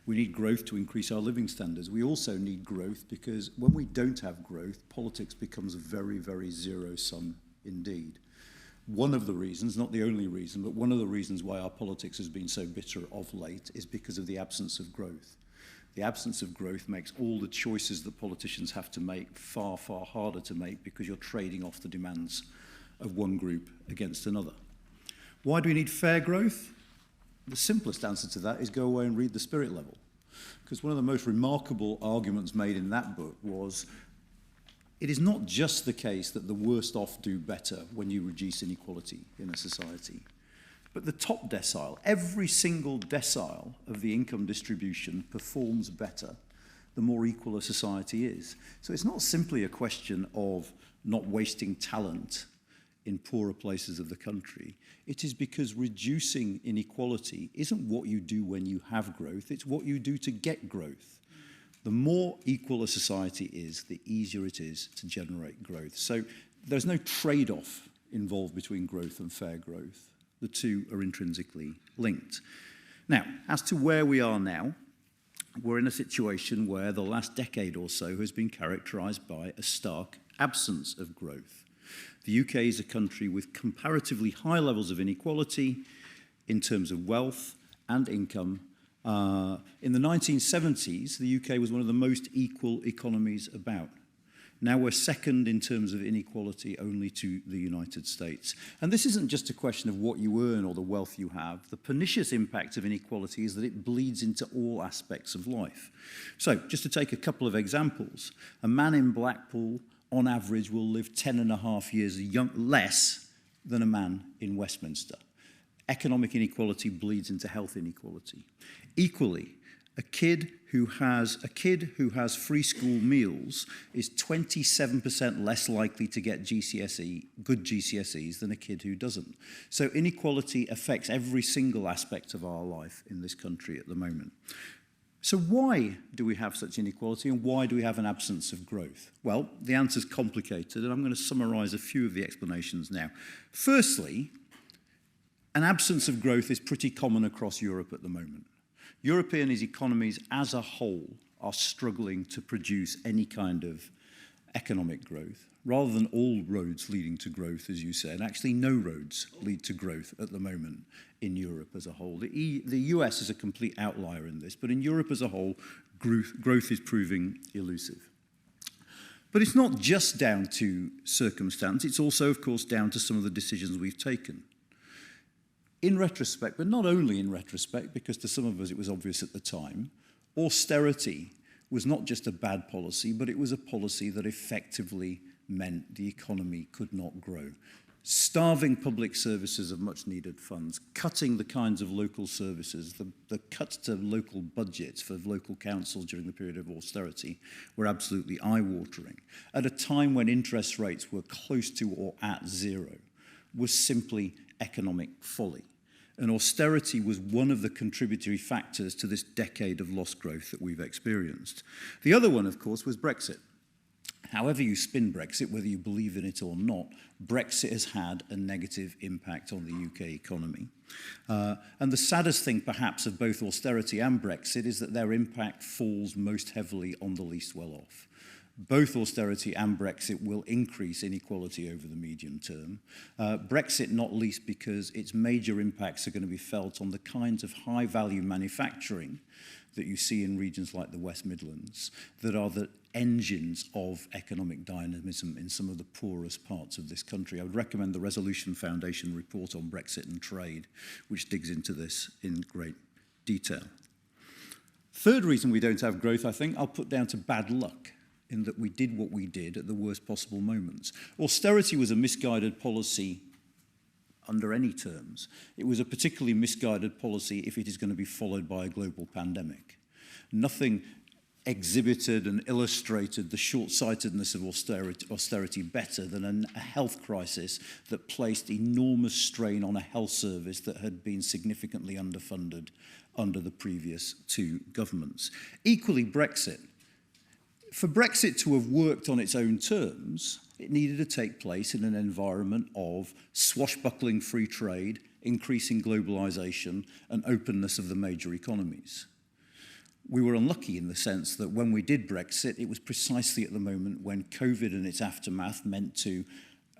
We need growth to increase our living standards. We also need growth because when we don't have growth, politics becomes very, very zero-sum indeed. One of the reasons, not the only reason, but one of the reasons why our politics has been so bitter of late is because of the absence of growth. The absence of growth makes all the choices that politicians have to make far, far harder to make because you're trading off the demands of one group against another. Why do we need fair growth? The simplest answer to that is go away and read The Spirit Level. Because one of the most remarkable arguments made in that book was it is not just the case that the worst off do better when you reduce inequality in a society, but the top decile, every single decile of the income distribution performs better the more equal a society is. So it's not simply a question of not wasting talent in poorer places of the country. It is because reducing inequality isn't what you do when you have growth, it's what you do to get growth. The more equal a society is, the easier it is to generate growth. So there's no trade-off involved between growth and fair growth. The two are intrinsically linked. Now, as to where we are now, we're in a situation where the last decade or so has been characterized by a stark absence of growth. The UK is a country with comparatively high levels of inequality in terms of wealth and income. In the 1970s, the UK was one of the most equal economies about. Now we're second in terms of inequality only to the United States. And this isn't just a question of what you earn or the wealth you have. The pernicious impact of inequality is that it bleeds into all aspects of life. So, just to take a couple of examples, a man in Blackpool, on average, will live 10 and a half years less than a man in Westminster. Economic inequality bleeds into health inequality. Equally, a kid who has free school meals is 27% less likely to get good GCSEs than a kid who doesn't. So inequality affects every single aspect of our life in this country at the moment. So why do we have such inequality, and why do we have an absence of growth? Well, the answer's complicated, and I'm going to summarize a few of the explanations now. Firstly, an absence of growth is pretty common across Europe at the moment. European economies as a whole are struggling to produce any kind of economic growth. Rather than all roads leading to growth, as you said, actually no roads lead to growth at the moment in Europe as a whole. The US is a complete outlier in this, but in Europe as a whole, growth is proving elusive. But it's not just down to circumstance, it's also, of course, down to some of the decisions we've taken. In retrospect, but not only in retrospect, because to some of us it was obvious at the time, austerity was not just a bad policy, but it was a policy that effectively meant the economy could not grow. Starving public services of much needed funds, cutting the kinds of local services, the cuts to local budgets for local councils during the period of austerity were absolutely eye-watering. At a time when interest rates were close to or at zero, was simply economic folly. And austerity was one of the contributory factors to this decade of lost growth that we've experienced. The other one, of course, was Brexit. However you spin Brexit, whether you believe in it or not, Brexit has had a negative impact on the UK economy. And the saddest thing, perhaps, of both austerity and Brexit is that their impact falls most heavily on the least well-off. Both austerity and Brexit will increase inequality over the medium term. Brexit not least because its major impacts are going to be felt on the kinds of high-value manufacturing that you see in regions like the West Midlands that are the engines of economic dynamism in some of the poorest parts of this country. I would recommend the Resolution Foundation report on Brexit and trade, which digs into this in great detail. Third reason we don't have growth, I think, I'll put down to bad luck, in that we did what we did at the worst possible moments. Austerity was a misguided policy under any terms. It was a particularly misguided policy if it is going to be followed by a global pandemic. Nothing exhibited and illustrated the short-sightedness of austerity better than a health crisis that placed enormous strain on a health service that had been significantly underfunded under the previous two governments. Equally, Brexit. For Brexit to have worked on its own terms, it needed to take place in an environment of swashbuckling free trade, increasing globalization, and openness of the major economies. We were unlucky in the sense that when we did Brexit, it was precisely at the moment when COVID and its aftermath meant to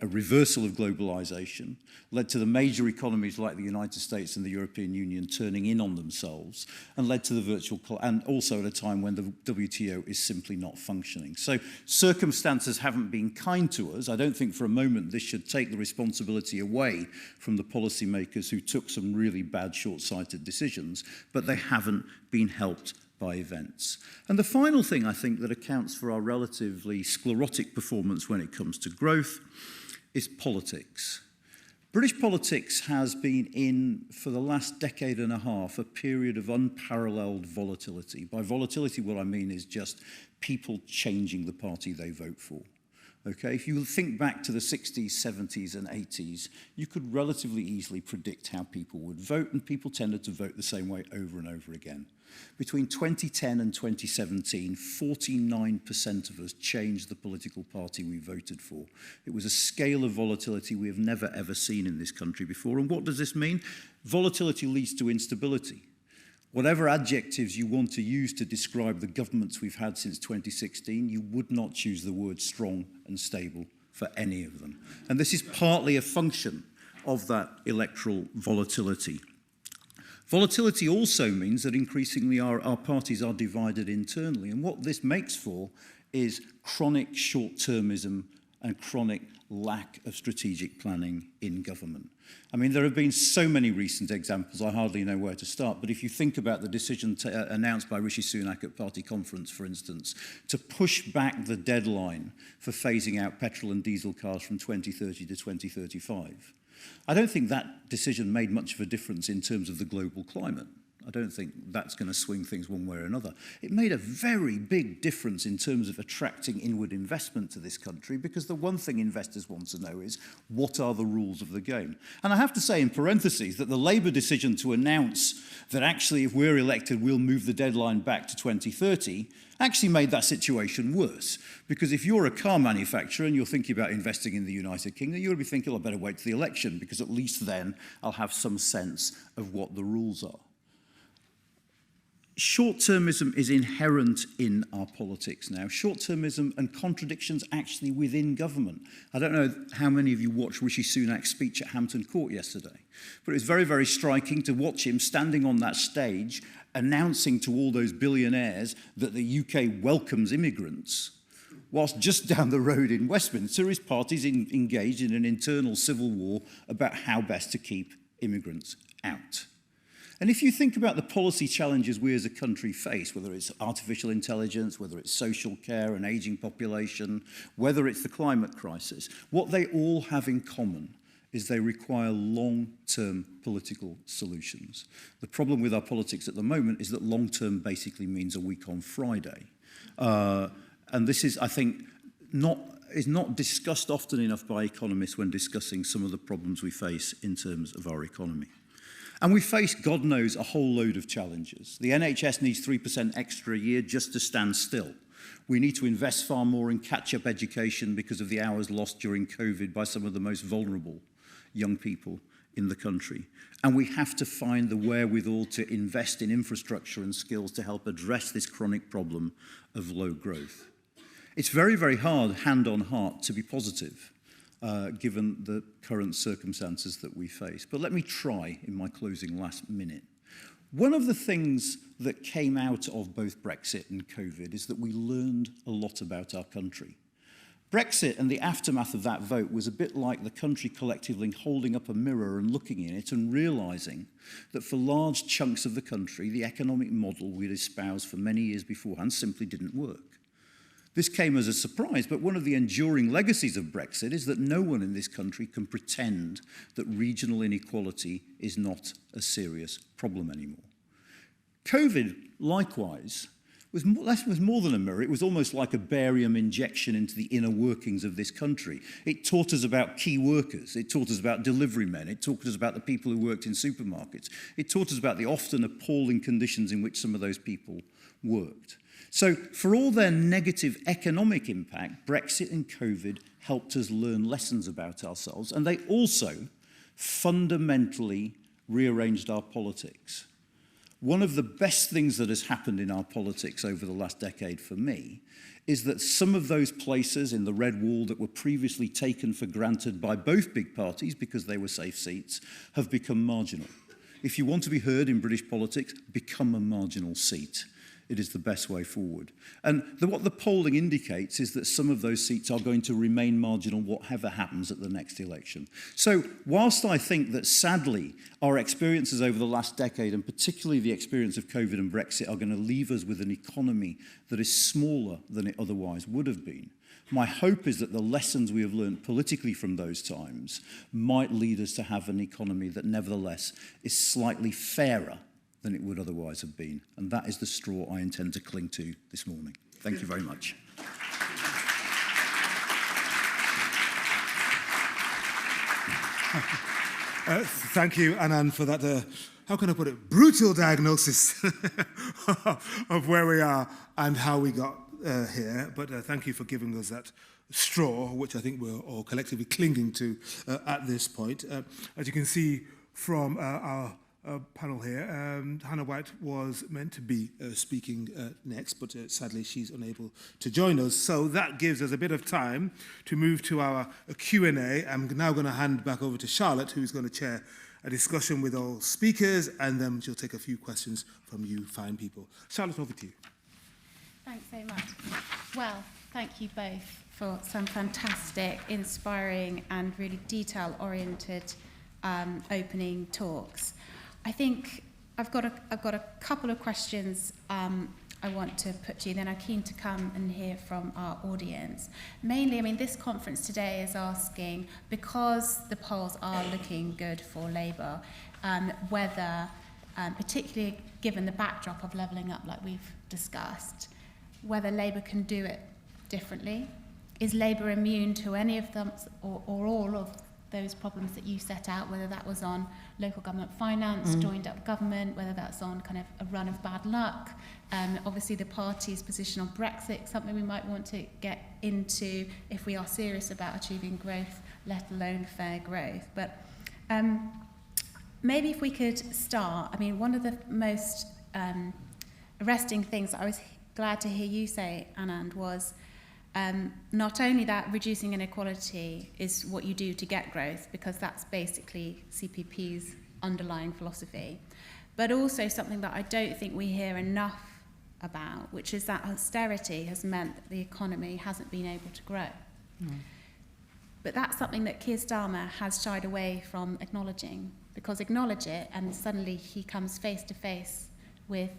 a reversal of globalization, led to the major economies like the United States and the European Union turning in on themselves, and led to the virtual, and also at a time when the WTO is simply not functioning. So circumstances haven't been kind to us. I don't think for a moment this should take the responsibility away from the policymakers who took some really bad short-sighted decisions, but they haven't been helped by events. And the final thing I think that accounts for our relatively sclerotic performance when it comes to growth is politics. British politics has been in, for the last decade and a half, a period of unparalleled volatility. By volatility, what I mean is just people changing the party they vote for. Okay, if you think back to the 60s, 70s, and 80s, you could relatively easily predict how people would vote, and people tended to vote the same way over and over again. Between 2010 and 2017, 49% of us changed the political party we voted for. It was a scale of volatility we have never, ever seen in this country before. And what does this mean? Volatility leads to instability. Whatever adjectives you want to use to describe the governments we've had since 2016, you would not choose the word strong and stable for any of them. And this is partly a function of that electoral volatility. Volatility also means that increasingly our parties are divided internally. And what this makes for is chronic short-termism and chronic lack of strategic planning in government. I mean, there have been so many recent examples, I hardly know where to start, but if you think about the decision announced by Rishi Sunak at party conference, for instance, to push back the deadline for phasing out petrol and diesel cars from 2030 to 2035, I don't think that decision made much of a difference in terms of the global climate. I don't think that's going to swing things one way or another. It made a very big difference in terms of attracting inward investment to this country, because the one thing investors want to know is, what are the rules of the game? And I have to say in parentheses that the Labour decision to announce that actually if we're elected we'll move the deadline back to 2030 actually made that situation worse. Because if you're a car manufacturer and you're thinking about investing in the United Kingdom, you'll be thinking, oh, I better wait to the election, because at least then I'll have some sense of what the rules are. Short-termism is inherent in our politics now. Short-termism and contradictions actually within government. I don't know how many of you watched Rishi Sunak's speech at Hampton Court yesterday, but it was very, very striking to watch him standing on that stage announcing to all those billionaires that the UK welcomes immigrants, whilst just down the road in Westminster his party's engaged in an internal civil war about how best to keep immigrants out. And if you think about the policy challenges we as a country face, whether it's artificial intelligence, whether it's social care, an ageing population, whether it's the climate crisis, what they all have in common is they require long-term political solutions. The problem with our politics at the moment is that long-term basically means a week on Friday. And this is, I think, is not discussed often enough by economists when discussing some of the problems we face in terms of our economy. And we face, God knows, a whole load of challenges. The NHS needs 3% extra a year just to stand still. We need to invest far more in catch-up education because of the hours lost during COVID by some of the most vulnerable young people in the country. And we have to find the wherewithal to invest in infrastructure and skills to help address this chronic problem of low growth. It's very, very hard, hand on heart, to be positive, given the current circumstances that we face. But let me try in my closing last minute. One of the things that came out of both Brexit and COVID is that we learned a lot about our country. Brexit and the aftermath of that vote was a bit like the country collectively holding up a mirror and looking in it and realising that for large chunks of the country, the economic model we'd espoused for many years beforehand simply didn't work. This came as a surprise, but one of the enduring legacies of Brexit is that no one in this country can pretend that regional inequality is not a serious problem anymore. COVID, likewise, was more than a mirror. It was almost like a barium injection into the inner workings of this country. It taught us about key workers. It taught us about delivery men. It taught us about the people who worked in supermarkets. It taught us about the often appalling conditions in which some of those people worked. So for all their negative economic impact, Brexit and COVID helped us learn lessons about ourselves, and they also fundamentally rearranged our politics. One of the best things that has happened in our politics over the last decade for me is that some of those places in the red wall that were previously taken for granted by both big parties because they were safe seats have become marginal. If you want to be heard in British politics, become a marginal seat. It is the best way forward. And what the polling indicates is that some of those seats are going to remain marginal whatever happens at the next election. So whilst I think that sadly our experiences over the last decade, and particularly the experience of COVID and Brexit, are going to leave us with an economy that is smaller than it otherwise would have been, my hope is that the lessons we have learned politically from those times might lead us to have an economy that nevertheless is slightly fairer than it would otherwise have been. And that is the straw I intend to cling to this morning. Thank you very much. Thank you, Anand, for that, how can I put it, brutal diagnosis of where we are and how we got here. But thank you for giving us that straw, which I think we're all collectively clinging to at this point. As you can see from our panel here. Hannah White was meant to be speaking next, but sadly she's unable to join us. So that gives us a bit of time to move to our Q&A. I'm now going to hand back over to Charlotte, who's going to chair a discussion with all speakers, and then she'll take a few questions from you fine people. Charlotte, over to you. Thanks so much. Well, thank you both for some fantastic, inspiring and really detail-oriented opening talks. I think I've got a couple of questions I want to put to you, then I'm keen to come and hear from our audience. Mainly, I mean, this conference today is asking, because the polls are looking good for Labour, whether, particularly given the backdrop of levelling up like we've discussed, whether Labour can do it differently. Is Labour immune to any of them or all of those problems that you set out, whether that was on local government finance, joined up government, whether that's on kind of a run of bad luck. Obviously the party's position on Brexit, something we might want to get into if we are serious about achieving growth, let alone fair growth. But maybe if we could start, I mean, one of the most arresting things that I was glad to hear you say, Anand, was not only that reducing inequality is what you do to get growth, because that's basically CPP's underlying philosophy, but also something that I don't think we hear enough about, which is that austerity has meant that the economy hasn't been able to grow. But that's something that Keir Starmer has shied away from acknowledging, because acknowledge it and suddenly he comes face to face with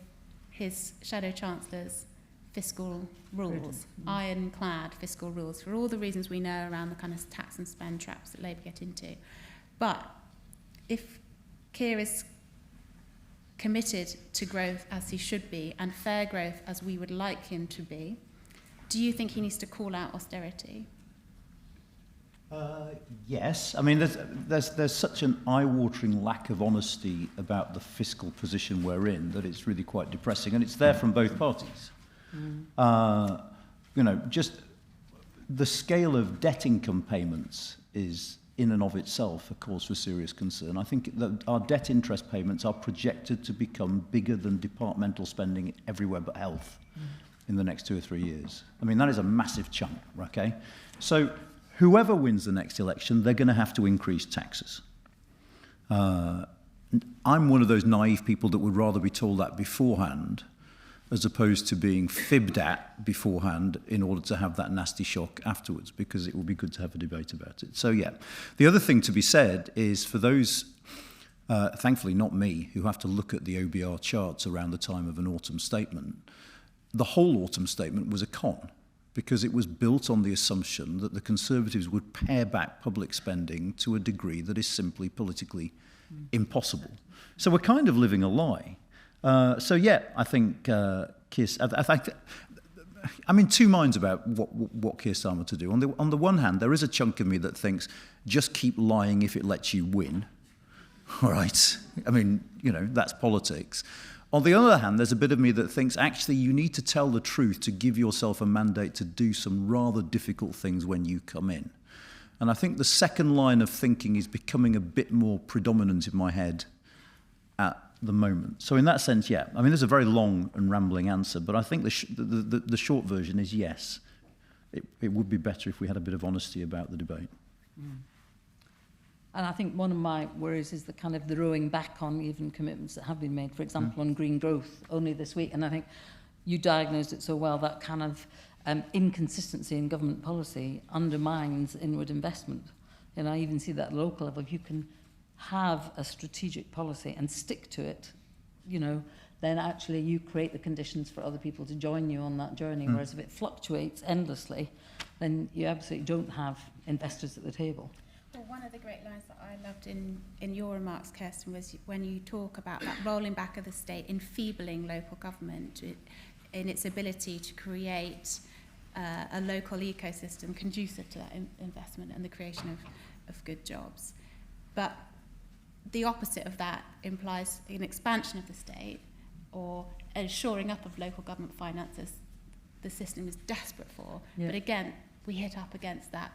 his Shadow Chancellor's fiscal rules, ironclad fiscal rules, for all the reasons we know around the kind of tax and spend traps that Labour get into. But if Keir is committed to growth as he should be, and fair growth as we would like him to be, do you think he needs to call out austerity? Yes. I mean, there's such an eye-watering lack of honesty about the fiscal position we're in that it's really quite depressing, and it's there from both parties. You know, just the scale of debt income payments is in and of itself a cause for serious concern. I think that our debt interest payments are projected to become bigger than departmental spending everywhere but health in the next 2 or 3 years. I mean, that is a massive chunk, okay? So whoever wins the next election, they're going to have to increase taxes. I'm one of those naive people that would rather be told that beforehand as opposed to being fibbed at beforehand in order to have that nasty shock afterwards, because it will be good to have a debate about it. So, yeah. The other thing to be said is for those, thankfully not me, who have to look at the OBR charts around the time of an autumn statement, the whole autumn statement was a con, because it was built on the assumption that the Conservatives would pare back public spending to a degree that is simply politically impossible. So we're kind of living a lie. So yeah, I think I'm in two minds about what Keir Starmer to do. On the one hand, there is a chunk of me that thinks just keep lying if it lets you win. All right, I mean, you know, that's politics. On the other hand, there's a bit of me that thinks actually you need to tell the truth to give yourself a mandate to do some rather difficult things when you come in. And I think the second line of thinking is becoming a bit more predominant in my head at the moment. So in that sense, yeah. I mean, there's a very long and rambling answer, but I think the short version is yes. It would be better if we had a bit of honesty about the debate. And I think one of my worries is the kind of the rowing back on even commitments that have been made, for example, on green growth only this week. And I think you diagnosed it so well, that kind of inconsistency in government policy undermines inward investment. And I even see that at local level. If you can have a strategic policy and stick to it, you know, then actually you create the conditions for other people to join you on that journey. Whereas if it fluctuates endlessly, then you absolutely don't have investors at the table. Well, one of the great lines that I loved in your remarks, Kersten, was when you talk about that rolling back of the state, enfeebling local government in its ability to create a local ecosystem conducive to that investment and the creation of good jobs. But the opposite of that implies an expansion of the state or a shoring up of local government finances the system is desperate for. Yeah. But again, we hit up against that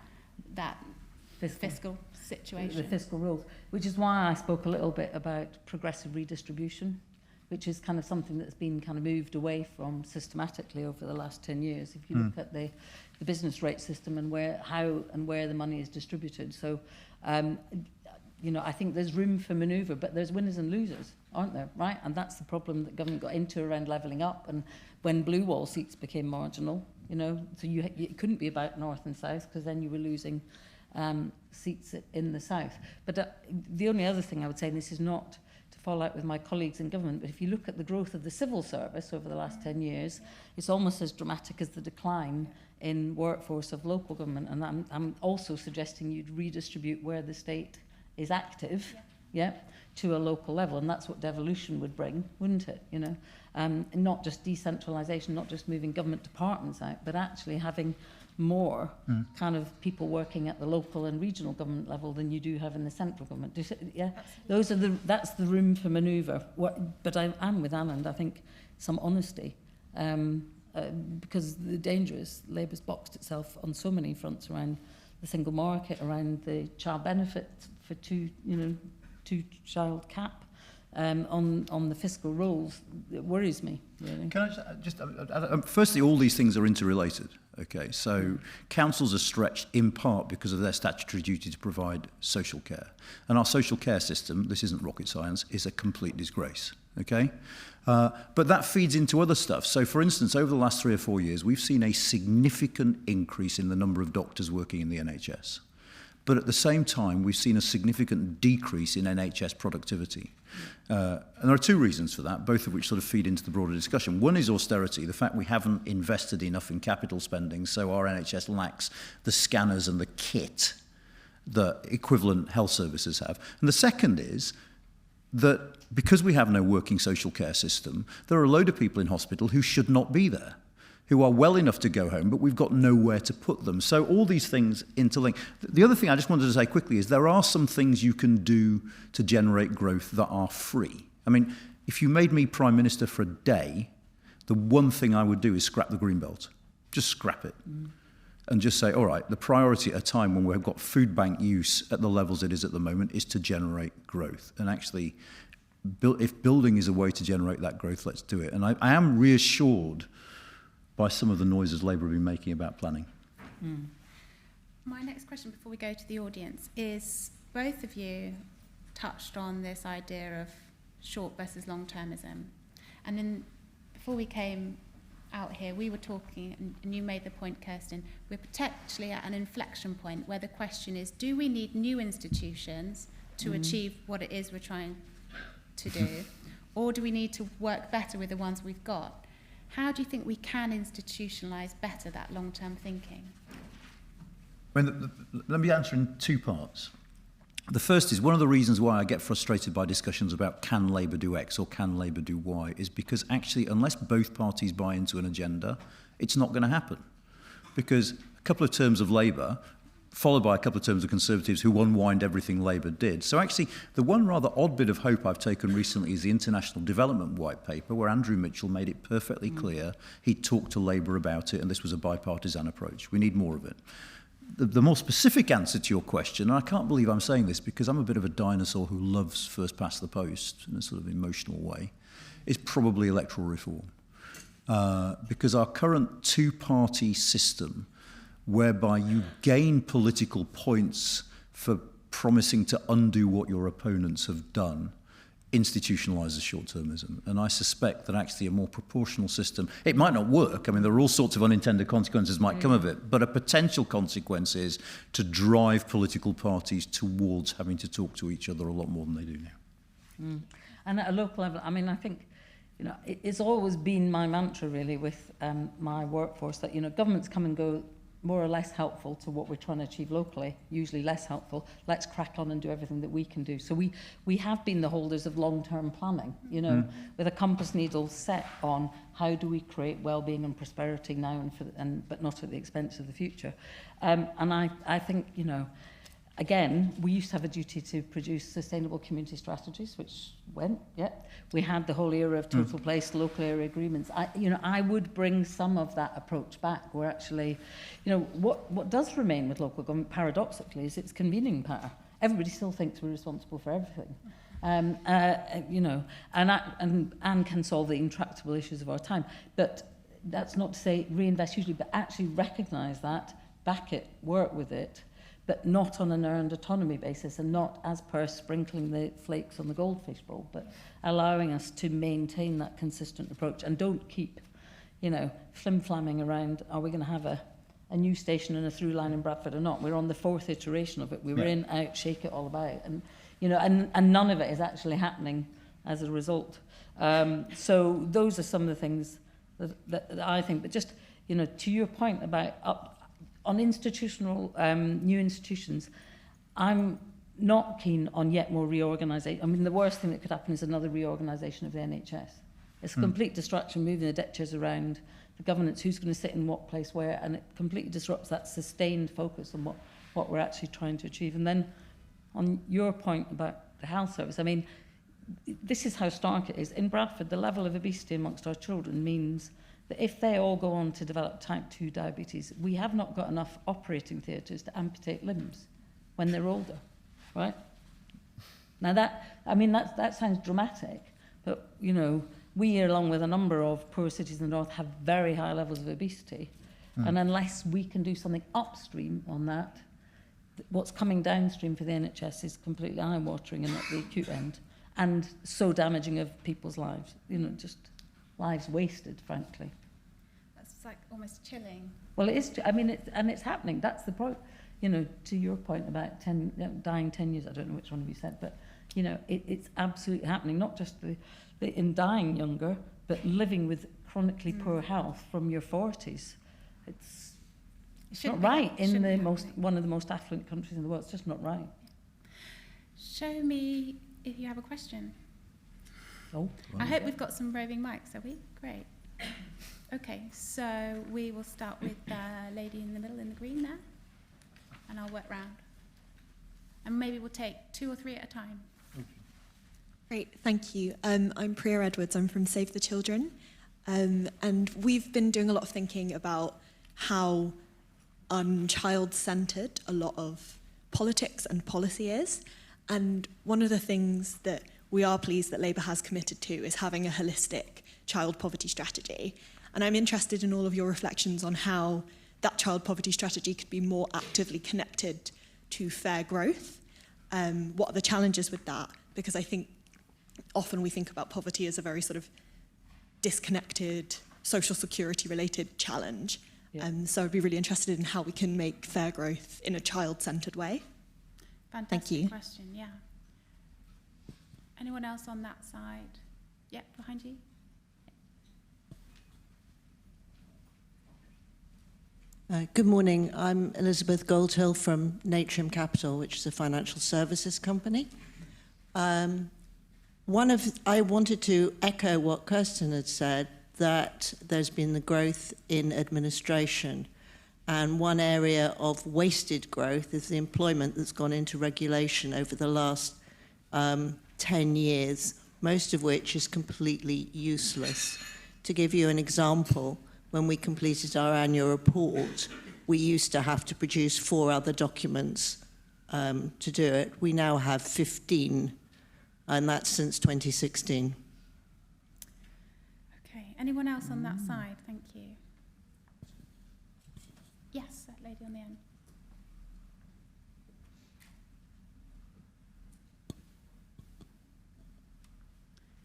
fiscal situation. The fiscal rules, which is why I spoke a little bit about progressive redistribution, which is kind of something that's been kind of moved away from systematically over the last 10 years. If you look at the business rate system and how and where the money is distributed. So, you know, I think there's room for manoeuvre, but there's winners and losers, aren't there, right? And that's the problem that government got into around levelling up, and when blue wall seats became marginal, you know, so it couldn't be about north and south, because then you were losing seats in the south. But the only other thing I would say, and this is not to fall out with my colleagues in government, but if you look at the growth of the civil service over the last 10 years, it's almost as dramatic as the decline in workforce of local government. And I'm also suggesting you'd redistribute where the state is active, to a local level, and that's what devolution would bring, wouldn't it? You know, not just decentralisation, not just moving government departments out, but actually having more kind of people working at the local and regional government level than you do have in the central government. That's the room for manoeuvre. But I'm with Anand. I think some honesty, because the danger is Labour's boxed itself on so many fronts around the single market, around the child benefit for two-child cap, on the fiscal rules. It worries me, really. Can I just firstly, all these things are interrelated. Okay, so councils are stretched in part because of their statutory duty to provide social care. And our social care system, this isn't rocket science, is a complete disgrace. Okay? But that feeds into other stuff. So, for instance, over the last 3 or 4 years, we've seen a significant increase in the number of doctors working in the NHS. But at the same time, we've seen a significant decrease in NHS productivity. And there are two reasons for that, both of which sort of feed into the broader discussion. One is austerity, the fact we haven't invested enough in capital spending, so our NHS lacks the scanners and the kit that equivalent health services have. And the second is that because we have no working social care system, there are a load of people in hospital who should not be there, who are well enough to go home, but we've got nowhere to put them. So all these things interlink. The other thing I just wanted to say quickly is there are some things you can do to generate growth that are free. I mean, if you made me Prime Minister for a day, the one thing I would do is scrap the Greenbelt. Just scrap it. And just say, all right, the priority at a time when we've got food bank use at the levels it is at the moment is to generate growth. And actually, if building is a way to generate that growth, let's do it. And I am reassured by some of the noises Labour have been making about planning. My next question before we go to the audience is, both of you touched on this idea of short versus long-termism. And then before we came out here, we were talking, and you made the point, Kersten, we're potentially at an inflection point where the question is, do we need new institutions to achieve what it is we're trying to do, or do we need to work better with the ones we've got? How do you think we can institutionalise better that long-term thinking? Let me answer in two parts. The first is, one of the reasons why I get frustrated by discussions about can Labour do X or can Labour do Y is because actually, unless both parties buy into an agenda, it's not going to happen. Because a couple of terms of Labour, followed by a couple of terms of Conservatives who unwind everything Labour did. So actually, the one rather odd bit of hope I've taken recently is the International Development White Paper, where Andrew Mitchell made it perfectly clear he talked to Labour about it, and this was a bipartisan approach. We need more of it. The more specific answer to your question, and I can't believe I'm saying this because I'm a bit of a dinosaur who loves first past the post in a sort of emotional way, is probably electoral reform. Because our current two-party system, whereby you gain political points for promising to undo what your opponents have done, institutionalises short-termism. And I suspect that actually a more proportional system, it might not work. I mean, there are all sorts of unintended consequences might come of it, but a potential consequence is to drive political parties towards having to talk to each other a lot more than they do now. And at a local level, I mean, I think, it's always been my mantra, really, with my workforce, that, governments come and go, more or less helpful to what we're trying to achieve locally, usually less helpful. Let's crack on and do everything that we can do. So we have been the holders of long-term planning, with a compass needle set on how do we create well-being and prosperity now but not at the expense of the future. And I think, Again, we used to have a duty to produce sustainable community strategies, which went, yeah. We had the whole era of total place, local area agreements. I would bring some of that approach back, where actually, what does remain with local government, paradoxically, is its convening power. Everybody still thinks we're responsible for everything. And can solve the intractable issues of our time. But that's not to say reinvest hugely, but actually recognise that, back it, work with it, but not on an earned autonomy basis, and not as per sprinkling the flakes on the goldfish bowl, but allowing us to maintain that consistent approach and don't keep, flim-flamming around, are we going to have a new station and a through line in Bradford or not? We're on the 4th iteration of it. We were in, out, shake it all about. And, and none of it is actually happening as a result. So those are some of the things that I think, but just, to your point about on institutional, new institutions, I'm not keen on yet more reorganisation. I mean, the worst thing that could happen is another reorganisation of the NHS. It's a complete distraction, moving the deck chairs around, the governance, who's going to sit in what place where, and it completely disrupts that sustained focus on what we're actually trying to achieve. And then on your point about the health service, I mean, this is how stark it is. In Bradford, the level of obesity amongst our children means that if they all go on to develop type 2 diabetes, we have not got enough operating theatres to amputate limbs when they're older, right? Now that sounds dramatic, but we, along with a number of poor cities in the north, have very high levels of obesity. And unless we can do something upstream on that, what's coming downstream for the NHS is completely eye-watering and at the acute end, and so damaging of people's lives, just lives wasted, frankly. That's like almost chilling. Well, it is. It's happening. That's the point. To your point about dying 10 years. I don't know which one of you said, but it's absolutely happening. Not just in dying younger, but living with chronically poor health from your 40s. It's not right in one of the most affluent countries in the world. It's just not right. Show me if you have a question. Oh. I hope we've got some roving mics, have we? Great. Okay, so we will start with the lady in the middle in the green there, and I'll work round. And maybe we'll take 2 or 3 at a time. Great, thank you. I'm Priya Edwards, I'm from Save the Children. And we've been doing a lot of thinking about how child-centred a lot of politics and policy is. And one of the things that we are pleased that Labour has committed to is having a holistic child poverty strategy. And I'm interested in all of your reflections on how that child poverty strategy could be more actively connected to fair growth. What are the challenges with that? Because I think often we think about poverty as a very sort of disconnected, social security related challenge. Yeah. So I'd be really interested in how we can make fair growth in a child-centred way. Fantastic Thank you. question, yeah. Anyone else on that side? Yeah, behind you. Good morning. I'm Elizabeth Goldhill from Natrim Capital, which is a financial services company. I wanted to echo what Kersten had said, that there's been the growth in administration. And one area of wasted growth is the employment that's gone into regulation over the last 10 years, most of which is completely useless. To give you an example, when we completed our annual report, we used to have to produce 4 other documents to do it. We now have 15, and that's since 2016. Okay, anyone else on that side? Thank you. Yes, that lady on the end.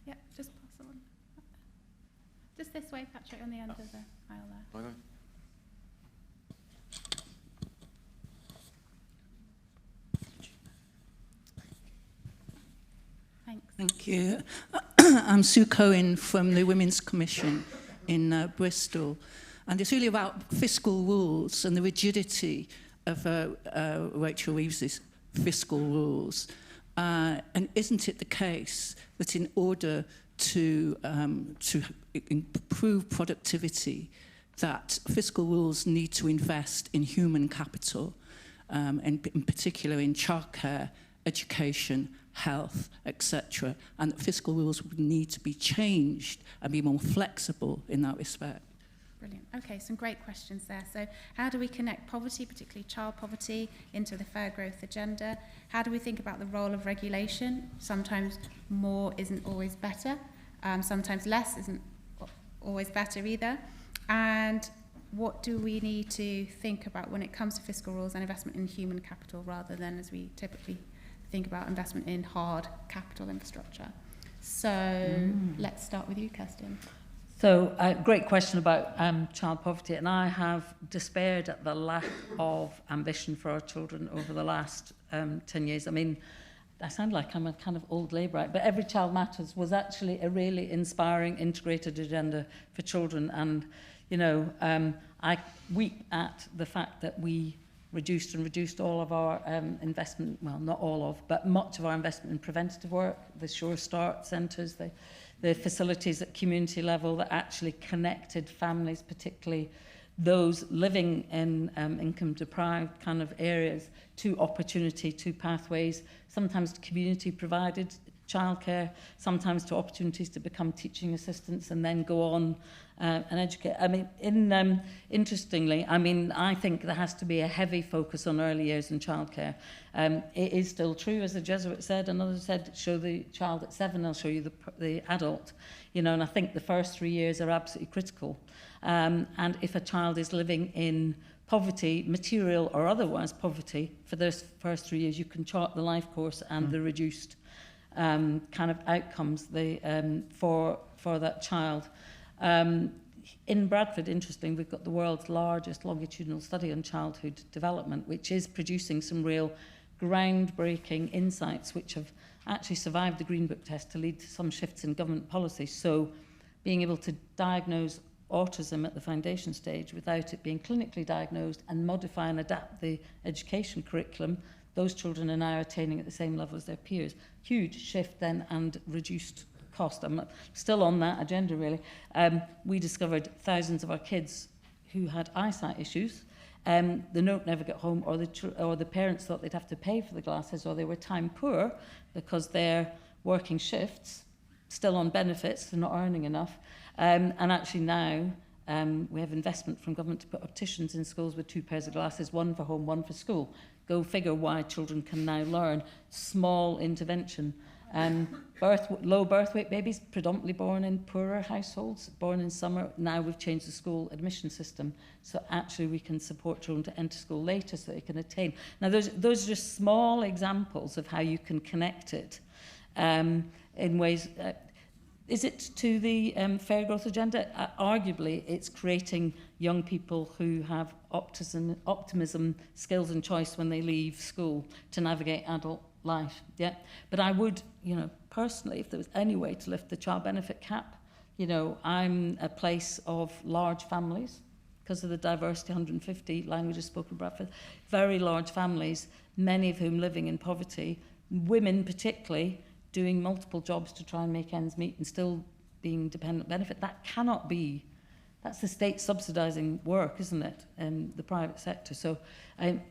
Yep, just pass it on. Just this way, Patrick, on the end of the aisle there. I know. Thanks. Thank you. I'm Sue Cohen from the Women's Commission in Bristol. And it's really about fiscal rules and the rigidity of Rachel Reeves's fiscal rules. And isn't it the case that in order to improve productivity, that fiscal rules need to invest in human capital? and in particular in childcare, education, health, etc., and that fiscal rules would need to be changed and be more flexible in that respect. Brilliant. Okay, some great questions there. So how do we connect poverty, particularly child poverty, into the fair growth agenda? How do we think about the role of regulation? Sometimes more isn't always better. Sometimes less isn't always better either. And what do we need to think about when it comes to fiscal rules and investment in human capital rather than, as we typically think about, investment in hard capital infrastructure? So let's start with you, Kersten. So, great question about child poverty, and I have despaired at the lack of ambition for our children over the last 10 years. I mean, I sound like I'm a kind of old Labourite, but Every Child Matters was actually a really inspiring, integrated agenda for children, and, you know, I weep at the fact that we reduced all of our investment, well, not all of, but much of our investment in preventative work, the Sure Start centres, the facilities at community level that actually connected families, particularly those living in income-deprived kind of areas, to opportunity, to pathways, sometimes to community-provided childcare, sometimes to opportunities to become teaching assistants and then go on and educate. I mean, interestingly, I mean, I think there has to be a heavy focus on early years in childcare. It is still true, as the Jesuit said, and others said, show the child at 7, I'll show you the adult. You know, and I think the first 3 years are absolutely critical. And if a child is living in poverty, material or otherwise poverty, for those first 3 years, you can chart the life course and the reduced kind of outcomes for that child. In Bradford, interesting, we've got the world's largest longitudinal study on childhood development, which is producing some real groundbreaking insights which have actually survived the Green Book test to lead to some shifts in government policy. So being able to diagnose autism at the foundation stage without it being clinically diagnosed and modify and adapt the education curriculum, those children are now attaining at the same level as their peers. Huge shift then and reduced cost. I'm still on that agenda, really. We discovered thousands of our kids who had eyesight issues. The note never got home, or the parents thought they'd have to pay for the glasses, or they were time poor because they're working shifts, still on benefits, they're not earning enough. And actually now we have investment from government to put opticians in schools with 2 pairs of glasses, one for home, one for school. Go figure why children can now learn. Small intervention. Low birth weight babies, predominantly born in poorer households, born in summer. Now we've changed the school admission system, so actually we can support children to enter school later so they can attain. Now those are just small examples of how you can connect it in ways. Is it to the fair growth agenda? Arguably, it's creating young people who have optimism, skills and choice when they leave school to navigate adult life. Yeah, but I would, you know, personally, if there was any way to lift the child benefit cap, you know, I'm a place of large families because of the diversity, 150 languages spoken in Bradford, very large families, many of whom living in poverty, women particularly, doing multiple jobs to try and make ends meet and still being dependent benefit. That cannot be. That's the state subsidising work, isn't it, in the private sector. So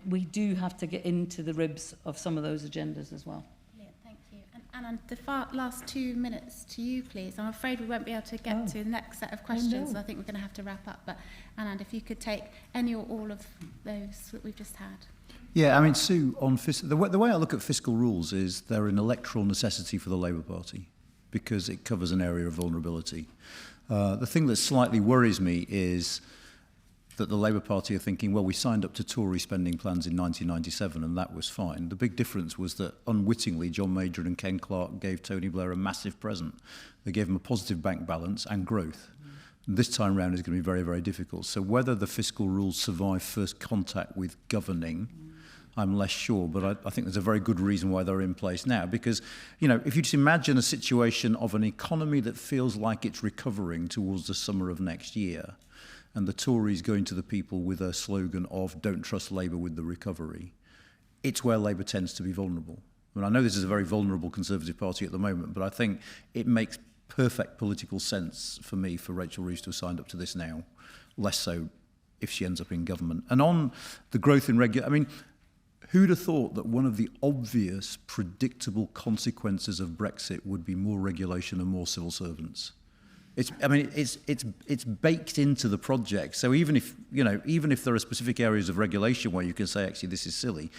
we do have to get into the ribs of some of those agendas as well. Brilliant, thank you. And Anand, the last 2 minutes to you, please. I'm afraid we won't be able to get to the next set of questions. So I think we're going to have to wrap up. But Anand, if you could take any or all of those that we've just had. Yeah, I mean, Sue, on the way I look at fiscal rules is they're an electoral necessity for the Labour Party because it covers an area of vulnerability. The thing that slightly worries me is that the Labour Party are thinking, well, we signed up to Tory spending plans in 1997 and that was fine. The big difference was that unwittingly John Major and Ken Clarke gave Tony Blair a massive present. They gave him a positive bank balance and growth. And this time round is going to be very, very difficult. So whether the fiscal rules survive first contact with governing, I'm less sure, but I think there's a very good reason why they're in place now. Because, you know, if you just imagine a situation of an economy that feels like it's recovering towards the summer of next year, and the Tories going to the people with a slogan of don't trust Labour with the recovery, it's where Labour tends to be vulnerable. I mean, I know this is a very vulnerable Conservative Party at the moment, but I think it makes perfect political sense for me for Rachel Reeves to have signed up to this now, less so if she ends up in government. And on the growth in I mean, Who'd have thought that one of the obvious, predictable consequences of Brexit would be more regulation and more civil servants? It's baked into the project. So even if there are specific areas of regulation where you can say, actually, this is silly,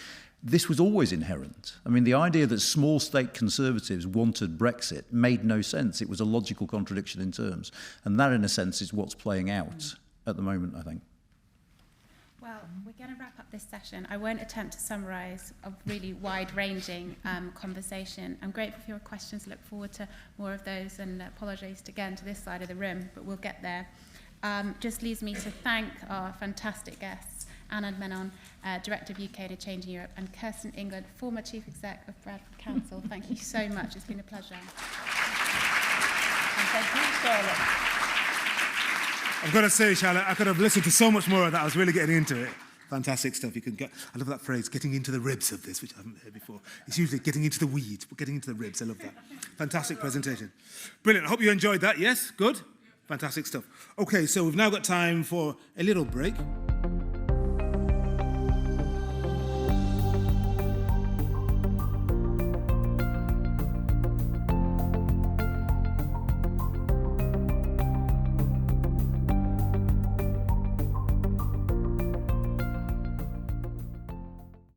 this was always inherent. I mean, the idea that small state conservatives wanted Brexit made no sense. It was a logical contradiction in terms. And that, in a sense, is what's playing out at the moment, I think. Well, we're going to wrap up this session. I won't attempt to summarise a really wide-ranging conversation. I'm grateful for your questions. Look forward to more of those, and apologise again to this side of the room, but we'll get there. Just leaves me to thank our fantastic guests, Anand Menon, Director of UK to Changing Europe, and Kersten, former Chief Exec of Bradford Council. Thank you so much. It's been a pleasure. And thank you, Charlotte. I've got to say, Charlotte, I could have listened to so much more of that. I was really getting into it. Fantastic stuff. You can get. I love that phrase, getting into the ribs of this, which I haven't heard before. It's usually getting into the weeds, but getting into the ribs. I love that. Fantastic presentation. Brilliant. I hope you enjoyed that. Yes? Good? Fantastic stuff. Okay, so we've now got time for a little break.